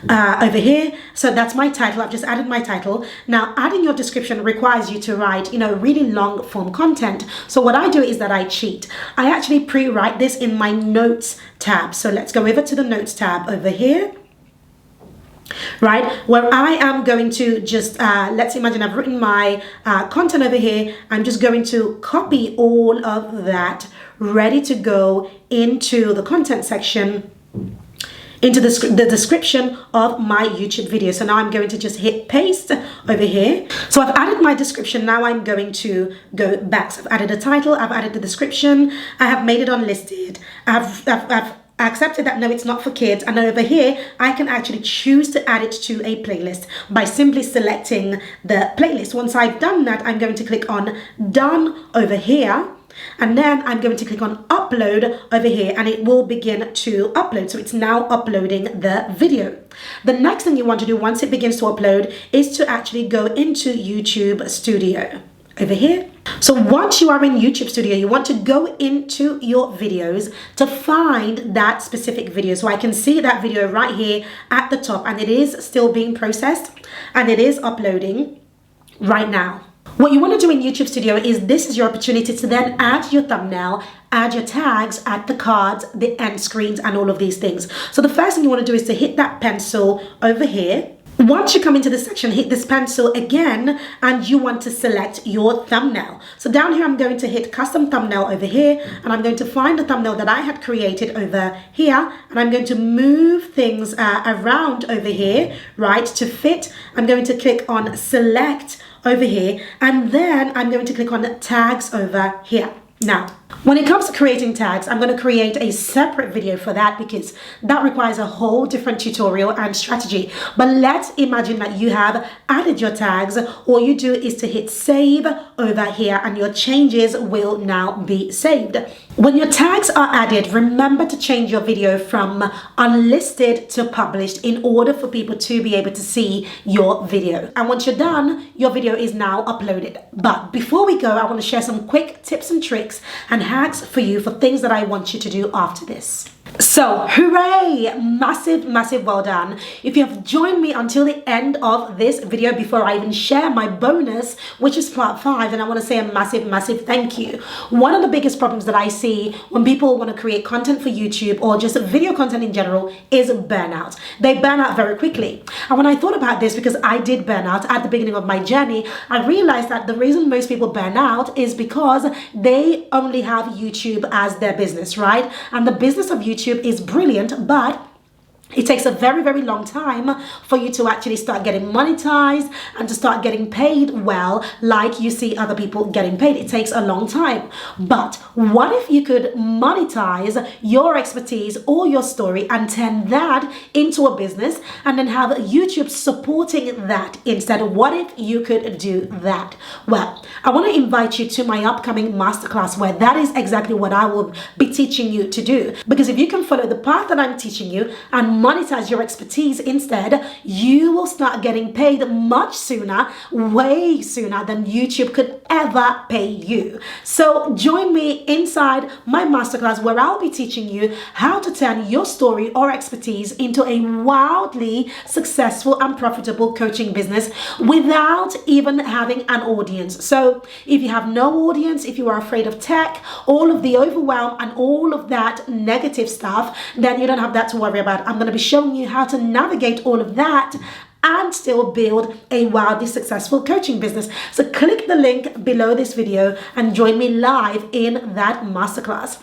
over here. So that's my title. I've just added my title. Now, adding your description requires you to write, really long form content. So what I do is that I cheat. I actually pre-write this in my notes tab. So let's go over to the notes tab over here. Right, where I am going to just let's imagine I've written my content over here. I'm just going to copy all of that ready to go into the content section, into the description of my YouTube video. So now I'm going to just hit paste over here. So I've added my description. Now I'm going to go back. So I've added a title, I've added the description, I have made it unlisted, I've accepted that no, it's not for kids, and then over here I can actually choose to add it to a playlist by simply selecting the playlist. Once I've done that, I'm going to click on done over here, and then I'm going to click on upload over here, and it will begin to upload. So it's now uploading the video. The next thing you want to do once it begins to upload is to actually go into YouTube Studio over here. So once you are in YouTube Studio, you want to go into your videos to find that specific video. So I can see that video right here at the top, and it is still being processed and it is uploading right now. What you want to do in YouTube Studio is this is your opportunity to then add your thumbnail, add your tags, add the cards, the end screens, and all of these things. So the first thing you want to do is to hit that pencil over here. Once you come into this section, hit this pencil again, and you want to select your thumbnail. So down here, I'm going to hit custom thumbnail over here, and I'm going to find the thumbnail that I had created over here, and I'm going to move things around over here, right, to fit. I'm going to click on select over here, and then I'm going to click on tags over here. Now, When it comes to creating tags, I'm going to create a separate video for that because that requires a whole different tutorial and strategy. But let's imagine that you have added your tags. All you do is to hit save over here and your changes will now be saved. When your tags are added, remember to change your video from unlisted to published in order for people to be able to see your video. And once you're done, your video is now uploaded. But before we go, I want to share some quick tips and tricks and hacks for you for things that I want you to do after this. So, hooray! Massive well done. If you have joined me until the end of this video before I even share my bonus, which is part 5, and I want to say a massive thank you. One of the biggest problems that I see when people want to create content for YouTube or just video content in general is burnout. They burn out very quickly. And when I thought about this, because I did burn out at the beginning of my journey, I realized that the reason most people burn out is because they only have YouTube as their business, right? And the business of YouTube is brilliant, but it takes a very long time for you to actually start getting monetized and to start getting paid well, like you see other people getting paid. It takes a long time. But what if you could monetize your expertise or your story and turn that into a business and then have YouTube supporting that instead? What if you could do that? Well, I want to invite you to my upcoming masterclass where that is exactly what I will be teaching you to do. Because if you can follow the path that I'm teaching you and monetize your expertise instead, you will start getting paid much sooner, way sooner than YouTube could ever pay you. So join me inside my masterclass where I'll be teaching you how to turn your story or expertise into a wildly successful and profitable coaching business without even having an audience. So if you have no audience, if you are afraid of tech, all of the overwhelm and all of that negative stuff, then you don't have that to worry about. I'm going to be showing you how to navigate all of that and still build a wildly successful coaching business. So click the link below this video and join me live in that masterclass.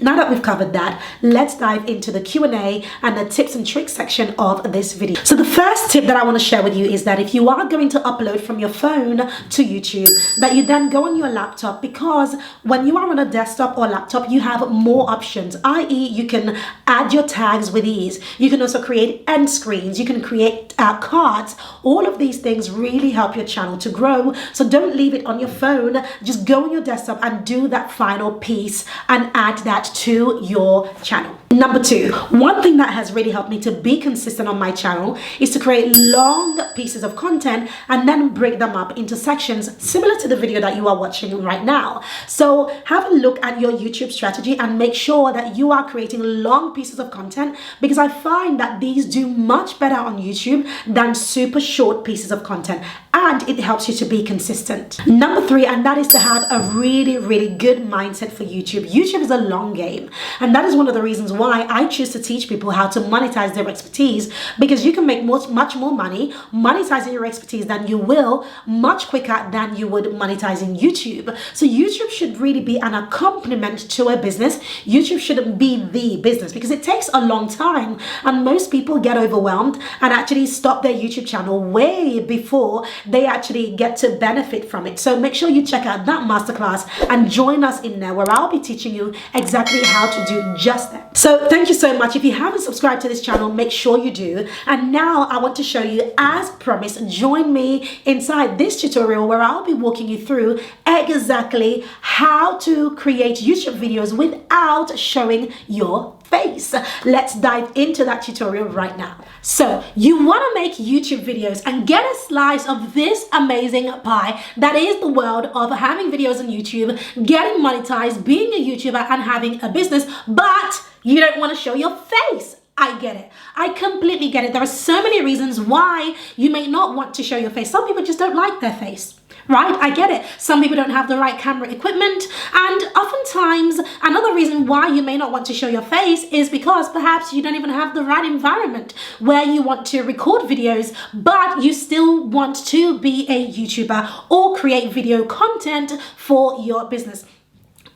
Now that we've covered that, let's dive into the Q&A and the tips and tricks section of this video. So the first tip that I want to share with you is that if you are going to upload from your phone to YouTube, that you then go on your laptop, because when you are on a desktop or laptop, you have more options, i.e. you can add your tags with ease. You can also create end screens. You can create cards. All of these things really help your channel to grow. So don't leave it on your phone. Just go on your desktop and do that final piece and add that to your channel. Number 2, one thing that has really helped me to be consistent on my channel is to create long pieces of content and then break them up into sections similar to the video that you are watching right now. So have a look at your YouTube strategy and make sure that you are creating long pieces of content, because I find that these do much better on YouTube than super short pieces of content, and it helps you to be consistent. Number 3, and that is to have a really good mindset for YouTube. YouTube is a long game, and that is one of the reasons why I choose to teach people how to monetize their expertise, because you can make much more money monetizing your expertise than you will much quicker than you would monetizing YouTube. So YouTube should really be an accompaniment to a business. YouTube shouldn't be the business, because it takes a long time and most people get overwhelmed and actually stop their YouTube channel way before they actually get to benefit from it. So make sure you check out that masterclass and join us in there, where I'll be teaching you exactly how to do just that. So thank you so much. If you haven't subscribed to this channel, make sure you do. And now I want to show you, as promised, join me inside this tutorial where I'll be walking you through exactly how to create YouTube videos without showing your face. Let's dive into that tutorial right now. So you want to make YouTube videos and get a slice of this amazing pie that is the world of having videos on YouTube, getting monetized, being a YouTuber and having a business, but you don't want to show your face. I get it. I completely get it. There are so many reasons why you may not want to show your face. Some people just don't like their face. Right? I get it. Some people don't have the right camera equipment, and oftentimes another reason why you may not want to show your face is because perhaps you don't even have the right environment where you want to record videos, but you still want to be a YouTuber or create video content for your business.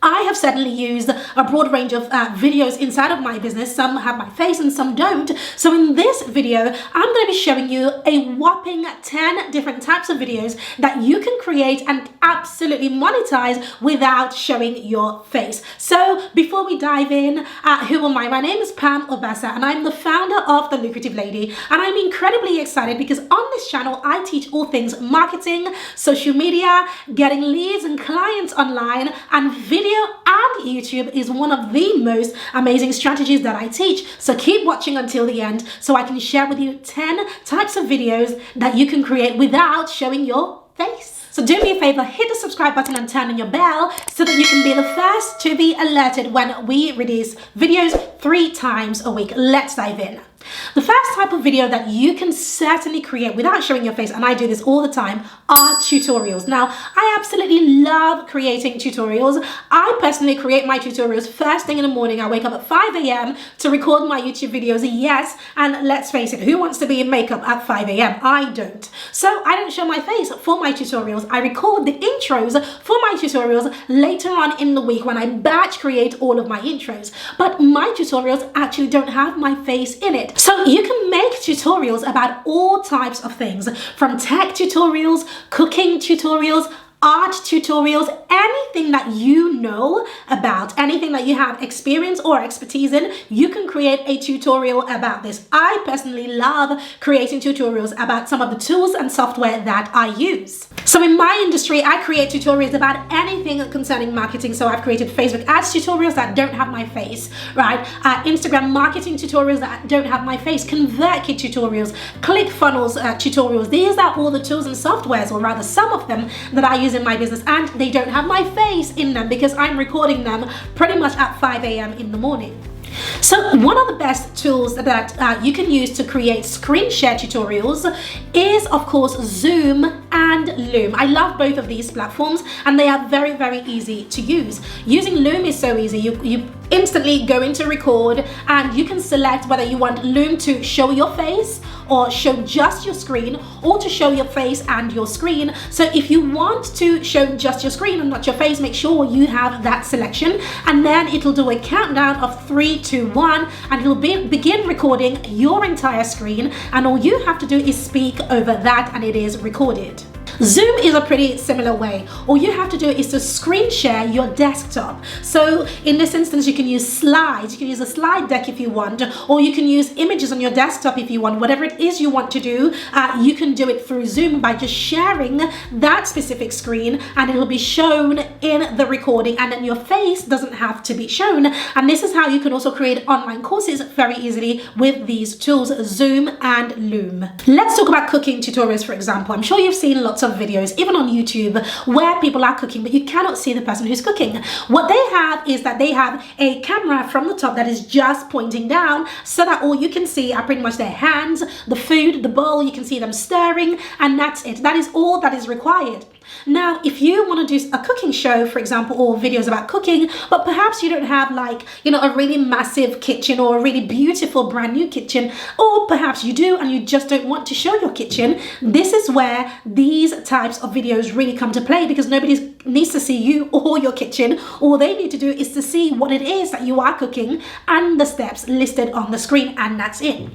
I have certainly used a broad range of videos inside of my business. Some have my face and some don't. So in this video, I'm going to be showing you a whopping 10 different types of videos that you can create and absolutely monetize without showing your face. So before we dive in, who am I? My name is Pam Obasa and I'm the founder of The Lucrative Lady, and I'm incredibly excited because on this channel I teach all things marketing, social media, getting leads and clients online, and video and YouTube is one of the most amazing strategies that I teach. So keep watching until the end so I can share with you 10 types of videos that you can create without showing your face. So do me a favor, hit the subscribe button and turn on your bell so that you can be the first to be alerted when we release videos 3 times a week. Let's dive in. The first type of video that you can certainly create without showing your face, and I do this all the time, are tutorials. Now, I absolutely love creating tutorials. I personally create my tutorials first thing in the morning. I wake up at 5 a.m. to record my YouTube videos. Yes, and let's face it, who wants to be in makeup at 5 a.m.? I don't. So I don't show my face for my tutorials. I record the intros for my tutorials later on in the week when I batch create all of my intros. But my tutorials actually don't have my face in it. So you can make tutorials about all types of things, from tech tutorials, cooking tutorials, art tutorials, anything that you know about, anything that you have experience or expertise in, you can create a tutorial about this. I personally love creating tutorials about some of the tools and software that I use. So in my industry, I create tutorials about anything concerning marketing. So I've created Facebook ads tutorials that don't have my face, right? Instagram marketing tutorials that don't have my face, ConvertKit tutorials, ClickFunnels tutorials. These are all the tools and softwares, or rather some of them, that I use in my business, and they don't have my face in them because I'm recording them pretty much at 5 a.m. in the morning. So one of the best tools that you can use to create screen share tutorials is, of course, Zoom and Loom. I love both of these platforms and they are very, very easy to use. Using Loom is so easy. You instantly go into record and you can select whether you want Loom to show your face or show just your screen, or to show your face and your screen. So if you want to show just your screen and not your face, make sure you have that selection, and then it'll do a countdown of 3, 2, 1, and it'll begin recording your entire screen, and all you have to do is speak over that and it is recorded. Zoom is a pretty similar way. All you have to do is to screen share your desktop. So in this instance, you can use slides. You can use a slide deck if you want, or you can use images on your desktop if you want. Whatever it is you want to do, you can do it through Zoom by just sharing that specific screen, and it'll be shown in the recording, and then your face doesn't have to be shown. And this is how you can also create online courses very easily with these tools, Zoom and Loom. Let's talk about cooking tutorials, for example. I'm sure you've seen lots of videos, even on YouTube, where people are cooking, but you cannot see the person who's cooking. What they have is that they have a camera from the top that is just pointing down, so that all you can see are pretty much their hands, the food, the bowl. You can see them stirring, and that's it. That is all that is required. Now, if you want to do a cooking show, for example, or videos about cooking, but perhaps you don't have, like, you know, a really massive kitchen or a really beautiful brand new kitchen, or perhaps you do and you just don't want to show your kitchen, this is where these types of videos really come to play, because nobody needs to see you or your kitchen. All they need to do is to see what it is that you are cooking and the steps listed on the screen, and that's it.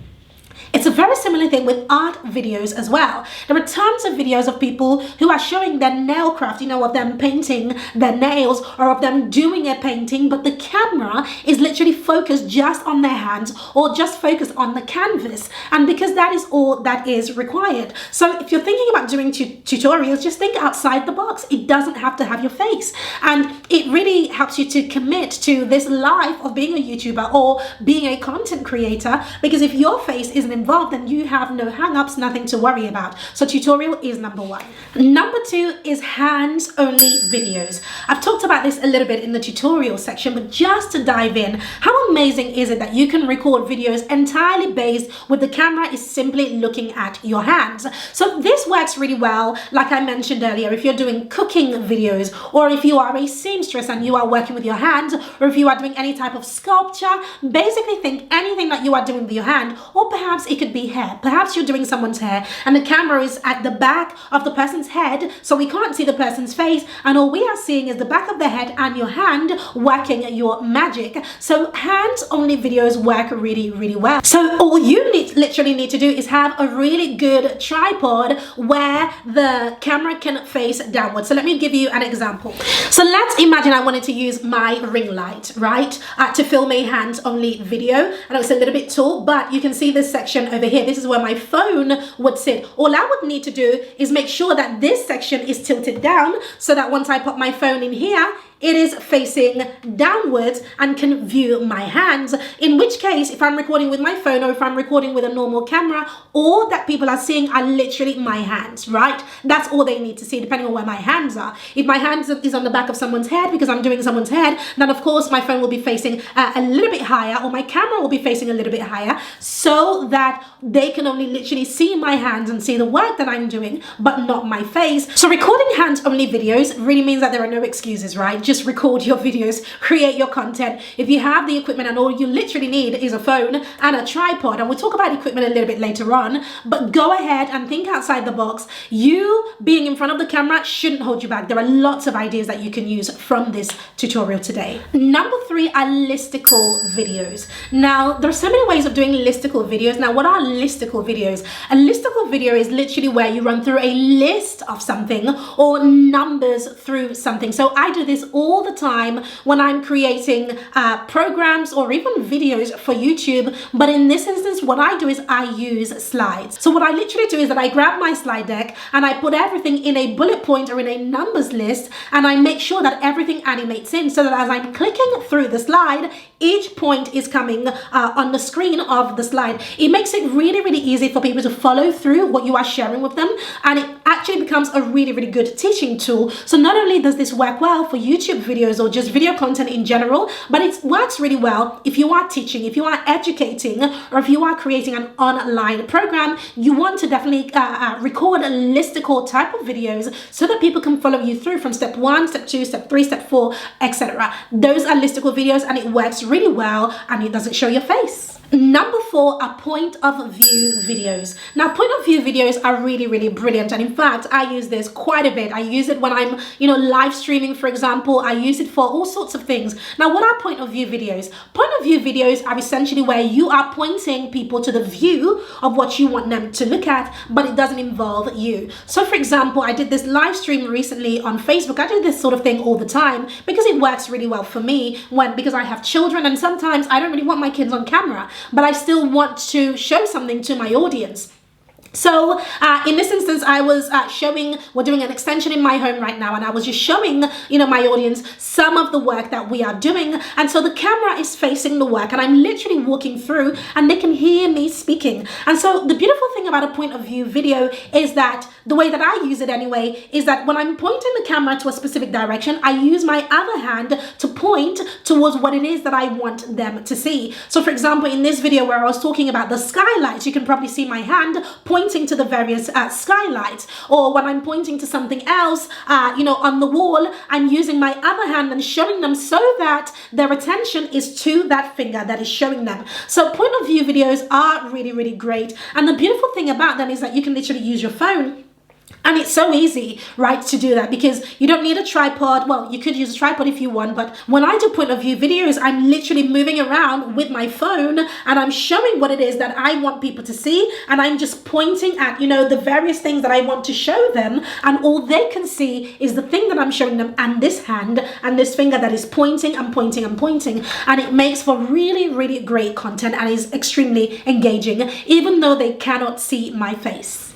It's a very similar thing with art videos as well. There are tons of videos of people who are showing their nail craft, you know, of them painting their nails or of them doing a painting, but the camera is literally focused just on their hands or just focused on the canvas. And because that is all that is required. So if you're thinking about doing tutorials, just think outside the box. It doesn't have to have your face. And it really helps you to commit to this life of being a YouTuber or being a content creator, because if your face isn't involved, then you have no hang-ups, nothing to worry about. So tutorial is number 1. Number 2 is hands-only videos. I've talked about this a little bit in the tutorial section, but just to dive in, how amazing is it that you can record videos entirely based with the camera is simply looking at your hands? So this works really well, like I mentioned earlier, if you're doing cooking videos, or if you are a seamstress and you are working with your hands, or if you are doing any type of sculpture. Basically think anything that you are doing with your hand, or perhaps it could be hair. Perhaps you're doing someone's hair and the camera is at the back of the person's head, so we can't see the person's face, and all we are seeing is the back of the head and your hand working your magic. So hands only videos work really, really well. So all you literally need to do is have a really good tripod where the camera can face downwards. So let me give you an example. So let's imagine I wanted to use my ring light, right, to film a hands only video. I know it's a little bit tall, but you can see this section over here. This is where my phone would sit. All I would need to do is make sure that this section is tilted down so that once I put my phone in here, it is facing downwards and can view my hands. In which case, if I'm recording with my phone or if I'm recording with a normal camera, all that people are seeing are literally my hands, right? That's all they need to see, depending on where my hands are. If my hands is on the back of someone's head because I'm doing someone's head, then of course my phone will be facing a little bit higher, or my camera will be facing a little bit higher, so that they can only literally see my hands and see the work that I'm doing, but not my face. So recording hands only videos really means that there are no excuses, right? Just record your videos, create your content. If you have the equipment, and all you literally need is a phone and a tripod, and we'll talk about equipment a little bit later on, but go ahead and think outside the box. You being in front of the camera shouldn't hold you back. There are lots of ideas that you can use from this tutorial today. Number 3 are listicle videos. Now, there are so many ways of doing listicle videos. Now, what are listicle videos? A listicle video is literally where you run through a list of something or numbers through something. So I do this all the time when I'm creating programs or even videos for YouTube. But in this instance, what I do is I use slides. So what I literally do is that I grab my slide deck and I put everything in a bullet point or in a numbers list, and I make sure that everything animates in, so that as I'm clicking through the slide, each point is coming on the screen of the slide. It makes it really, really easy for people to follow through what you are sharing with them, and it actually becomes a really, really good teaching tool. So not only does this work well for YouTube videos or just video content in general, but it works really well if you are teaching, if you are educating, or if you are creating an online program. You want to definitely record a listicle type of videos so that people can follow you through from step 1, step 2, step 3, step 4, etc. Those are listicle videos, and it works really well, and it doesn't show your face. Number 4 are point of view videos. Now, point of view videos are really, really brilliant, and in fact I use this quite a bit. I use it when I'm, live streaming, for example. I use it for all sorts of things. Now, what are point of view videos? Point of view videos are essentially where you are pointing people to the view of what you want them to look at, but it doesn't involve you. So for example, I did this live stream recently on Facebook. I do this sort of thing all the time because it works really well for me because I have children, and sometimes I don't really want my kids on camera, but I still want to show something to my audience. So in this instance, I was we're doing an extension in my home right now, and I was just showing, my audience some of the work that we are doing. And so the camera is facing the work, and I'm literally walking through, and they can hear me speaking. And so the beautiful thing about a point of view video is that the way that I use it anyway, is that when I'm pointing the camera to a specific direction, I use my other hand to point towards what it is that I want them to see. So for example, in this video where I was talking about the skylights, you can probably see my hand pointing to the various skylights. Or when I'm pointing to something else, on the wall, I'm using my other hand and showing them so that their attention is to that finger that is showing them. So point of view videos are really, really great. And the beautiful thing about them is that you can literally use your phone. And it's so easy, right, to do that, because you don't need a tripod. Well, you could use a tripod if you want, but when I do point of view videos, I'm literally moving around with my phone, and I'm showing what it is that I want people to see, and I'm just pointing at, the various things that I want to show them, and all they can see is the thing that I'm showing them, and this hand and this finger that is pointing and pointing and pointing, and it makes for really, really great content and is extremely engaging, even though they cannot see my face.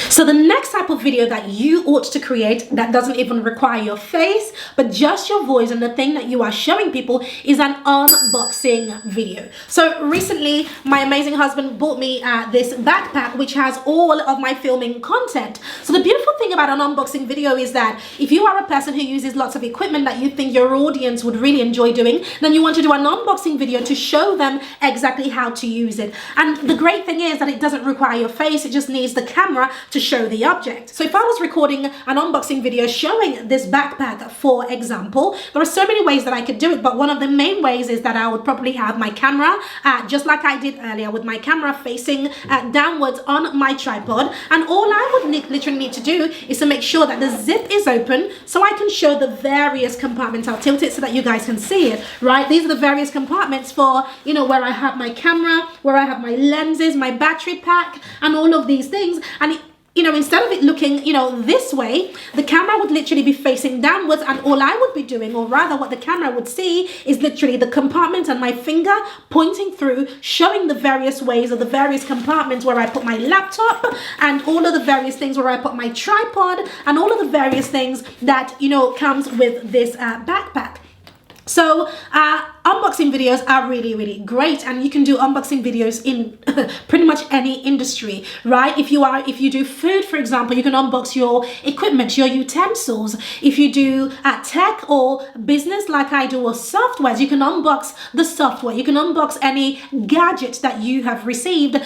So the next type of video that you ought to create that doesn't even require your face, but just your voice and the thing that you are showing people, is an unboxing video. So recently, my amazing husband bought me this backpack, which has all of my filming content. So the beautiful thing about an unboxing video is that if you are a person who uses lots of equipment that you think your audience would really enjoy doing, then you want to do an unboxing video to show them exactly how to use it. And the great thing is that it doesn't require your face, it just needs the camera to show the object. So if I was recording an unboxing video showing this backpack, for example, there are so many ways that I could do it, but one of the main ways is that I would probably have my camera, just like I did earlier, with my camera facing downwards on my tripod, and all I would literally need to do is to make sure that the zip is open so I can show the various compartments. I'll tilt it so that you guys can see it, right? These are the various compartments for, you know, where I have my camera, where I have my lenses, my battery pack, and all of these things. And you know, instead of it looking, you know, this way, the camera would literally be facing downwards, and all I would be doing, or rather what the camera would see, is literally the compartment and my finger pointing through, showing the various ways of the various compartments where I put my laptop, and all of the various things where I put my tripod, and all of the various things that, you know, comes with this backpack. So unboxing videos are really, really great, and you can do unboxing videos in pretty much any industry, right? If you do food, for example, you can unbox your equipment, your utensils. If you do tech or business like I do, or softwares, you can unbox the software. You can unbox any gadget that you have received.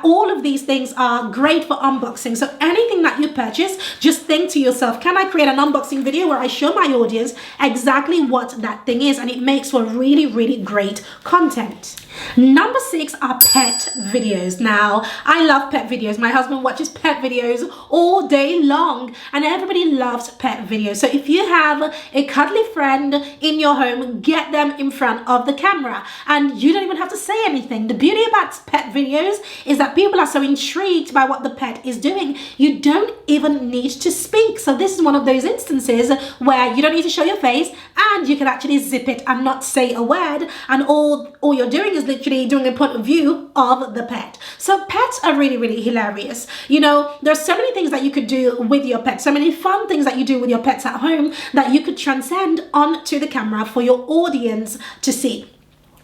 All of these things are great for unboxing. So anything that you purchase, just think to yourself, can I create an unboxing video where I show my audience exactly what that thing is? And it makes for really, really great content. Number 6 are pet videos. Now, I love pet videos. My husband watches pet videos all day long, and everybody loves pet videos. So if you have a cuddly friend in your home, get them in front of the camera, and you don't even have to say anything. The beauty about pet videos is that people are so intrigued by what the pet is doing, you don't even need to speak. So this is one of those instances where you don't need to show your face, and you can actually zip it and not say a word, and all you're doing is literally doing a point of view of the pet. So pets are really, really hilarious. You know, there's so many things that you could do with your pet, so many fun things that you do with your pets at home that you could transcend onto the camera for your audience to see.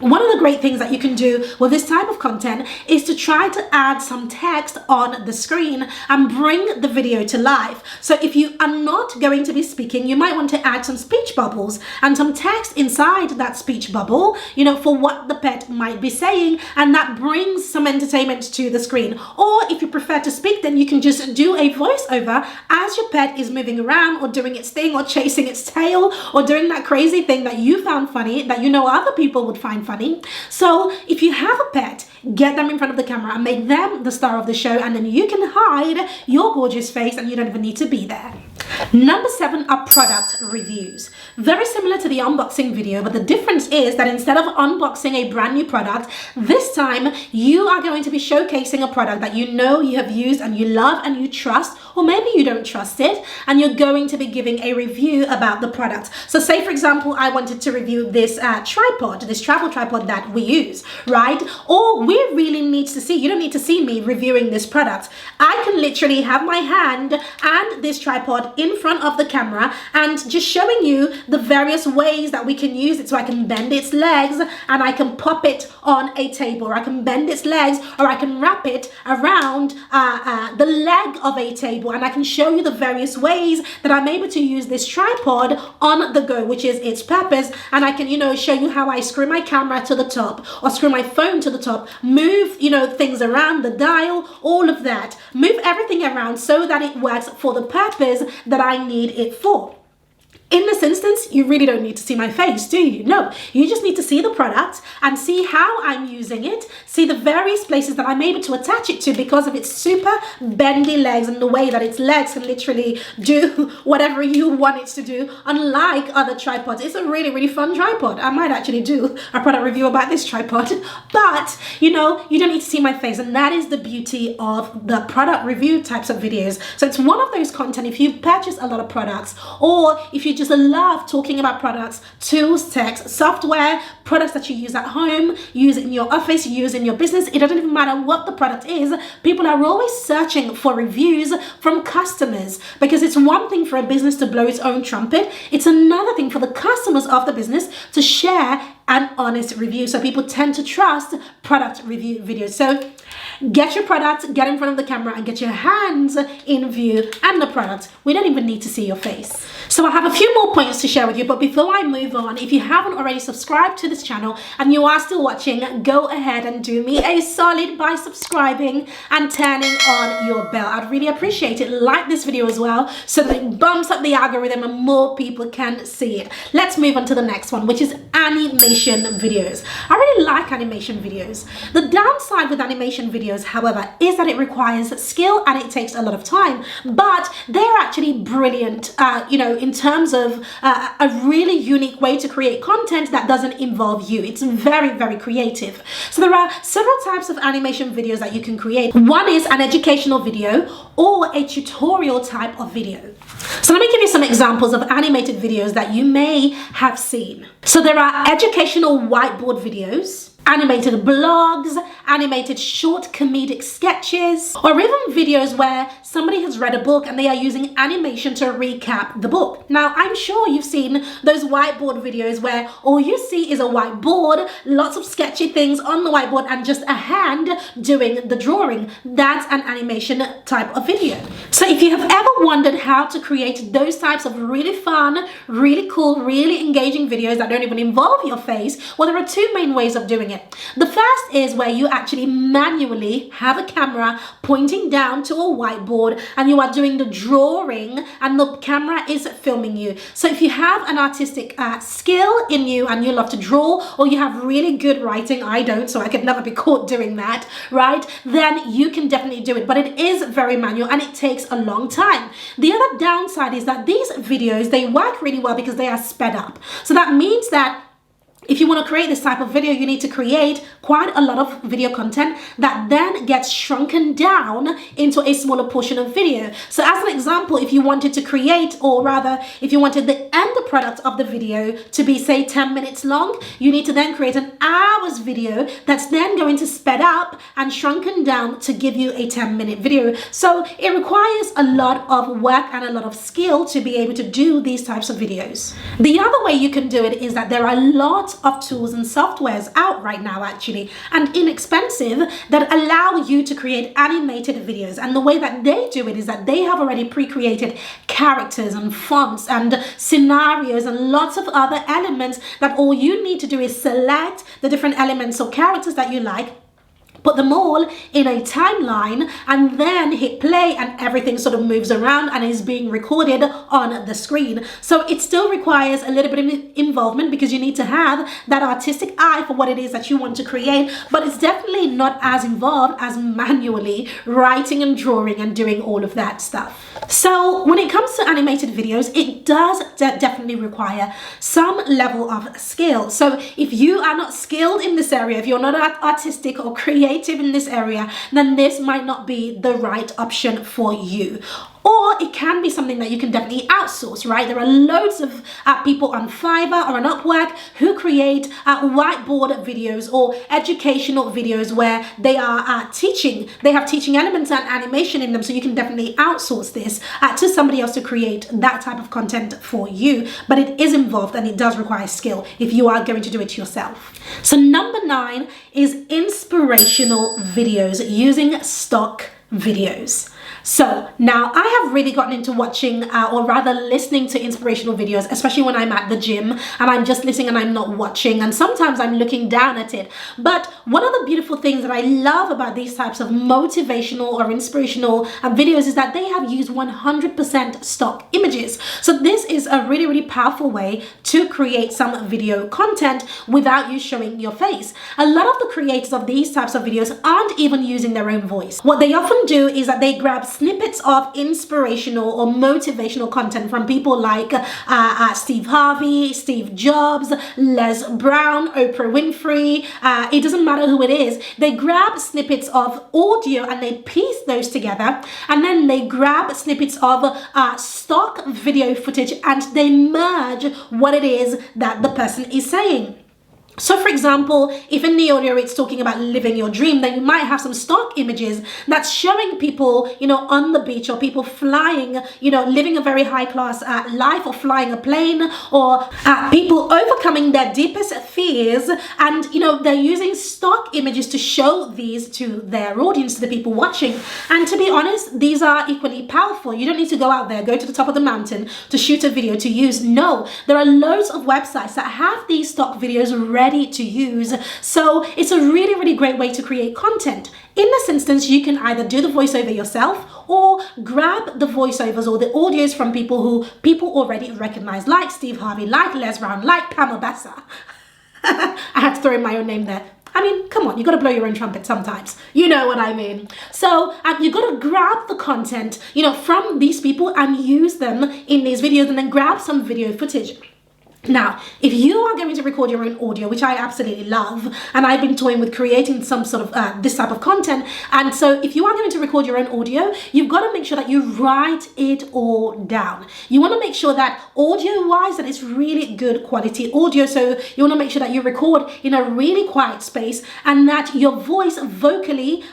One of the great things that you can do with this type of content is to try to add some text on the screen and bring the video to life. So if you are not going to be speaking, you might want to add some speech bubbles and some text inside that speech bubble, you know, for what the pet might be saying, and that brings some entertainment to the screen. Or if you prefer to speak, then you can just do a voiceover as your pet is moving around or doing its thing or chasing its tail or doing that crazy thing that you found funny, that you know other people would find funny. So if you have a pet, get them in front of the camera and make them the star of the show, and then you can hide your gorgeous face and you don't even need to be there. Number 7 are product reviews. Very similar to the unboxing video, but the difference is that instead of unboxing a brand new product, this time you are going to be showcasing a product that you know you have used and you love and you trust, or maybe you don't trust it, and you're going to be giving a review about the product. So say, for example, I wanted to review this tripod, this travel tripod that we use, right? Or we really need to see, you don't need to see me reviewing this product. I can literally have my hand and this tripod in front of the camera and just showing you the various ways that we can use it. So I can bend its legs and I can pop it on a table, or I can bend its legs, or I can wrap it around the leg of a table, and I can show you the various ways that I'm able to use this tripod on the go, which is its purpose. And I can, you know, show you how I screw my camera to the top or screw my phone to the top, move, you know, things around the dial, all of that, move everything around so that it works for the purpose that I need it for. In this instance, you really don't need to see my face, do you? No, you just need to see the product and see how I'm using it, see the various places that I'm able to attach it to because of its super bendy legs and the way that its legs can literally do whatever you want it to do, unlike other tripods. It's a really, really fun tripod. I might actually do a product review about this tripod, but you know, you don't need to see my face, and that is the beauty of the product review types of videos. So it's one of those content, if you purchase a lot of products, or if you just love talking about products, tools, tech, software, products that you use at home, use in your office, use in your business, it doesn't even matter what the product is, people are always searching for reviews from customers, because it's one thing for a business to blow its own trumpet, it's another thing for the customers of the business to share an honest review. So people tend to trust product review videos. So Get your product, get in front of the camera and get your hands in view and the product. We don't even need to see your face. So I have a few more points to share with you, but before I move on, if you haven't already subscribed to this channel and you are still watching, go ahead and do me a solid by subscribing and turning on your bell. I'd really appreciate it. Like this video as well so that it bumps up the algorithm and more people can see it. Let's move on to the next one, which is animation videos. I really like animation videos. The downside with animation videos, however, is that it requires skill and it takes a lot of time, but they're actually brilliant, in terms of a really unique way to create content that doesn't involve you. It's very, very creative. So there are several types of animation videos that you can create. One is an educational video or a tutorial type of video. So let me give you some examples of animated videos that you may have seen. So there are educational whiteboard videos, animated blogs, animated short comedic sketches, or even videos where somebody has read a book and they are using animation to recap the book. Now, I'm sure you've seen those whiteboard videos where all you see is a whiteboard, lots of sketchy things on the whiteboard, and just a hand doing the drawing. That's an animation type of video. So if you have ever wondered how to create those types of really fun, really cool, really engaging videos that don't even involve your face, well, there are two main ways of doing it. The first is where you actually manually have a camera pointing down to a whiteboard and you are doing the drawing and the camera is filming you. So if you have an artistic skill in you and you love to draw, or you have really good writing, I don't, so I could never be caught doing that, right? Then you can definitely do it, but it is very manual and it takes a long time. The other downside is that these videos, they work really well because they are sped up. So that means that if you want to create this type of video, you need to create quite a lot of video content that then gets shrunken down into a smaller portion of video. So as an example, if you wanted to create, or rather, if you wanted the end product of the video to be, say, 10 minutes long, you need to then create an hour's video that's then going to sped up and shrunken down to give you a 10-minute video. So it requires a lot of work and a lot of skill to be able to do these types of videos. The other way you can do it is that there are lots of tools and softwares out right now, actually, and inexpensive, that allow you to create animated videos. And the way that they do it is that they have already pre-created characters and fonts and scenarios and lots of other elements that all you need to do is select the different elements or characters that you like, put them all in a timeline, and then hit play and everything sort of moves around and is being recorded on the screen. So it still requires a little bit of involvement because you need to have that artistic eye for what it is that you want to create, but it's definitely not as involved as manually writing and drawing and doing all of that stuff. So when it comes to animated videos, it does definitely require some level of skill. So if you are not skilled in this area, if you're not artistic or creative in this area, then this might not be the right option for you. Or it can be something that you can definitely outsource, right? There are loads of people on Fiverr or on Upwork who create whiteboard videos or educational videos where they are teaching. They have teaching elements and animation in them, so you can definitely outsource this to somebody else to create that type of content for you. But it is involved and it does require skill if you are going to do it yourself. So number 9 is inspirational videos using stock videos. So now I have really gotten into watching or rather listening to inspirational videos, especially when I'm at the gym and I'm just listening and I'm not watching, and sometimes I'm looking down at it. But one of the beautiful things that I love about these types of motivational or inspirational videos is that they have used 100% stock images. So this is a really, really powerful way to create some video content without you showing your face. A lot of the creators of these types of videos aren't even using their own voice. What they often do is that they grab snippets of inspirational or motivational content from people like Steve Harvey, Steve Jobs, Les Brown, Oprah Winfrey. It doesn't matter who it is. They grab snippets of audio and they piece those together, and then they grab snippets of stock video footage and they merge what it is that the person is saying. So for example, if in the audio it's talking about living your dream, then you might have some stock images that's showing people, you know, on the beach, or people flying, you know, living a very high class life, or flying a plane, or people overcoming their deepest fears. And, you know, they're using stock images to show these to their audience, to the people watching. And to be honest, these are equally powerful. You don't need to go out there, go to the top of the mountain to shoot a video to use. No, there are loads of websites that have these stock videos ready to use. So it's a really, really great way to create content. In this instance, you can either do the voiceover yourself, or grab the voiceovers or the audios from people who people already recognize, like Steve Harvey, like Les Brown, like Obasa. I had to throw in my own name there. I mean, come on, you got to blow your own trumpet sometimes. You know what I mean? So you got to grab the content, you know, from these people and use them in these videos, and then grab some video footage. Now, if you are going to record your own audio, which I absolutely love, and I've been toying with creating some sort of this type of content, and so if you are going to record your own audio, you've got to make sure that you write it all down. You want to make sure that audio-wise that it's really good quality audio. So you want to make sure that you record in a really quiet space, and that your voice vocally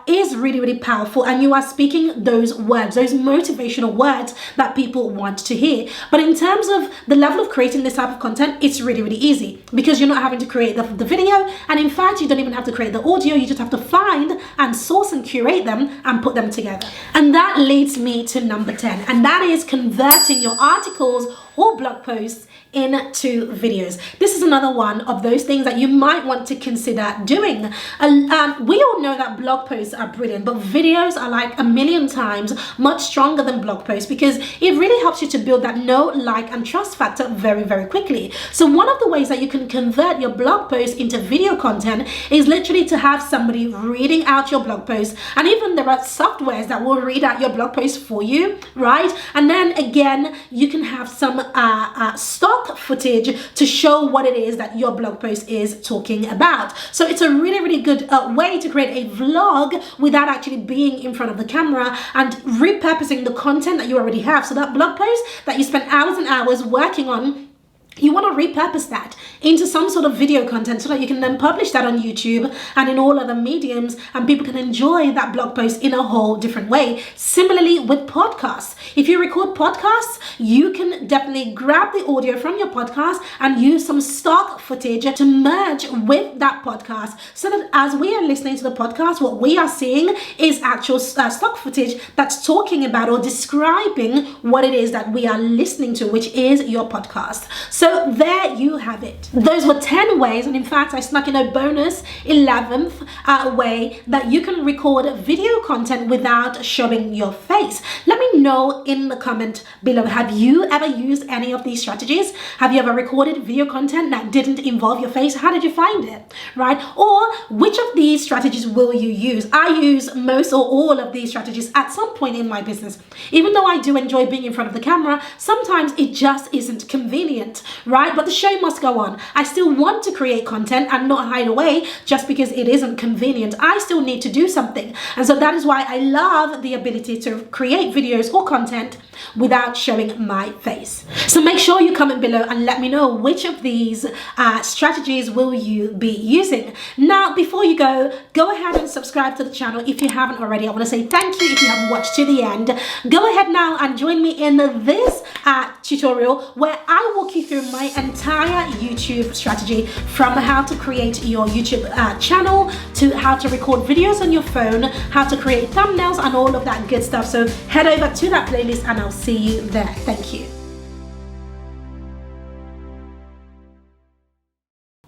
is really, really powerful, and you are speaking those words, those motivational words that people want to hear. But in terms of the level of creating this type of content, it's really, really easy, because you're not having to create the video, and in fact you don't even have to create the audio. You just have to find and source and curate them and put them together. And that leads me to number 10, and that is converting your articles or blog posts into videos. This is another one of those things that you might want to consider doing. We all know that blog posts are brilliant, but videos are like a million times much stronger than blog posts, because it really helps you to build that know, like, and trust factor very, very quickly. So one of the ways that you can convert your blog post into video content is literally to have somebody reading out your blog post. And even there are softwares that will read out your blog post for you, right? And then again, you can have some stock footage to show what it is that your blog post is talking about. So it's a really, really good way to create a vlog without actually being in front of the camera, and repurposing the content that you already have. So that blog post that you spent hours and hours working on, you want to repurpose that into some sort of video content, so that you can then publish that on YouTube and in all other mediums, and people can enjoy that blog post in a whole different way. Similarly with podcasts, if you record podcasts, you can definitely grab the audio from your podcast and use some stock footage to merge with that podcast, so that as we are listening to the podcast, what we are seeing is actual stock footage that's talking about or describing what it is that we are listening to, which is your podcast. So there you have it. Those were 10 ways, and in fact I snuck in a bonus 11th way that you can record video content without showing your face. Let me know in the comment below, have you ever used any of these strategies? Have you ever recorded video content that didn't involve your face? How did you find it, right? Or which of these strategies will you use? I use most or all of these strategies at some point in my business. Even though I do enjoy being in front of the camera, sometimes it just isn't convenient, right? But the show must go on. I still want to create content and not hide away just because it isn't convenient. I still need to do something. And so that is why I love the ability to create videos or content without showing my face. So make sure you comment below and let me know which of these strategies will you be using. Now, before you go ahead and subscribe to the channel if you haven't already. I want to say thank you if you haven't watched to the end. Go ahead now and join me in this tutorial where I walk you through my entire YouTube strategy, from how to create your YouTube channel to how to record videos on your phone, how to create thumbnails and all of that good stuff. So head over to that playlist and I'll see you there. Thank you.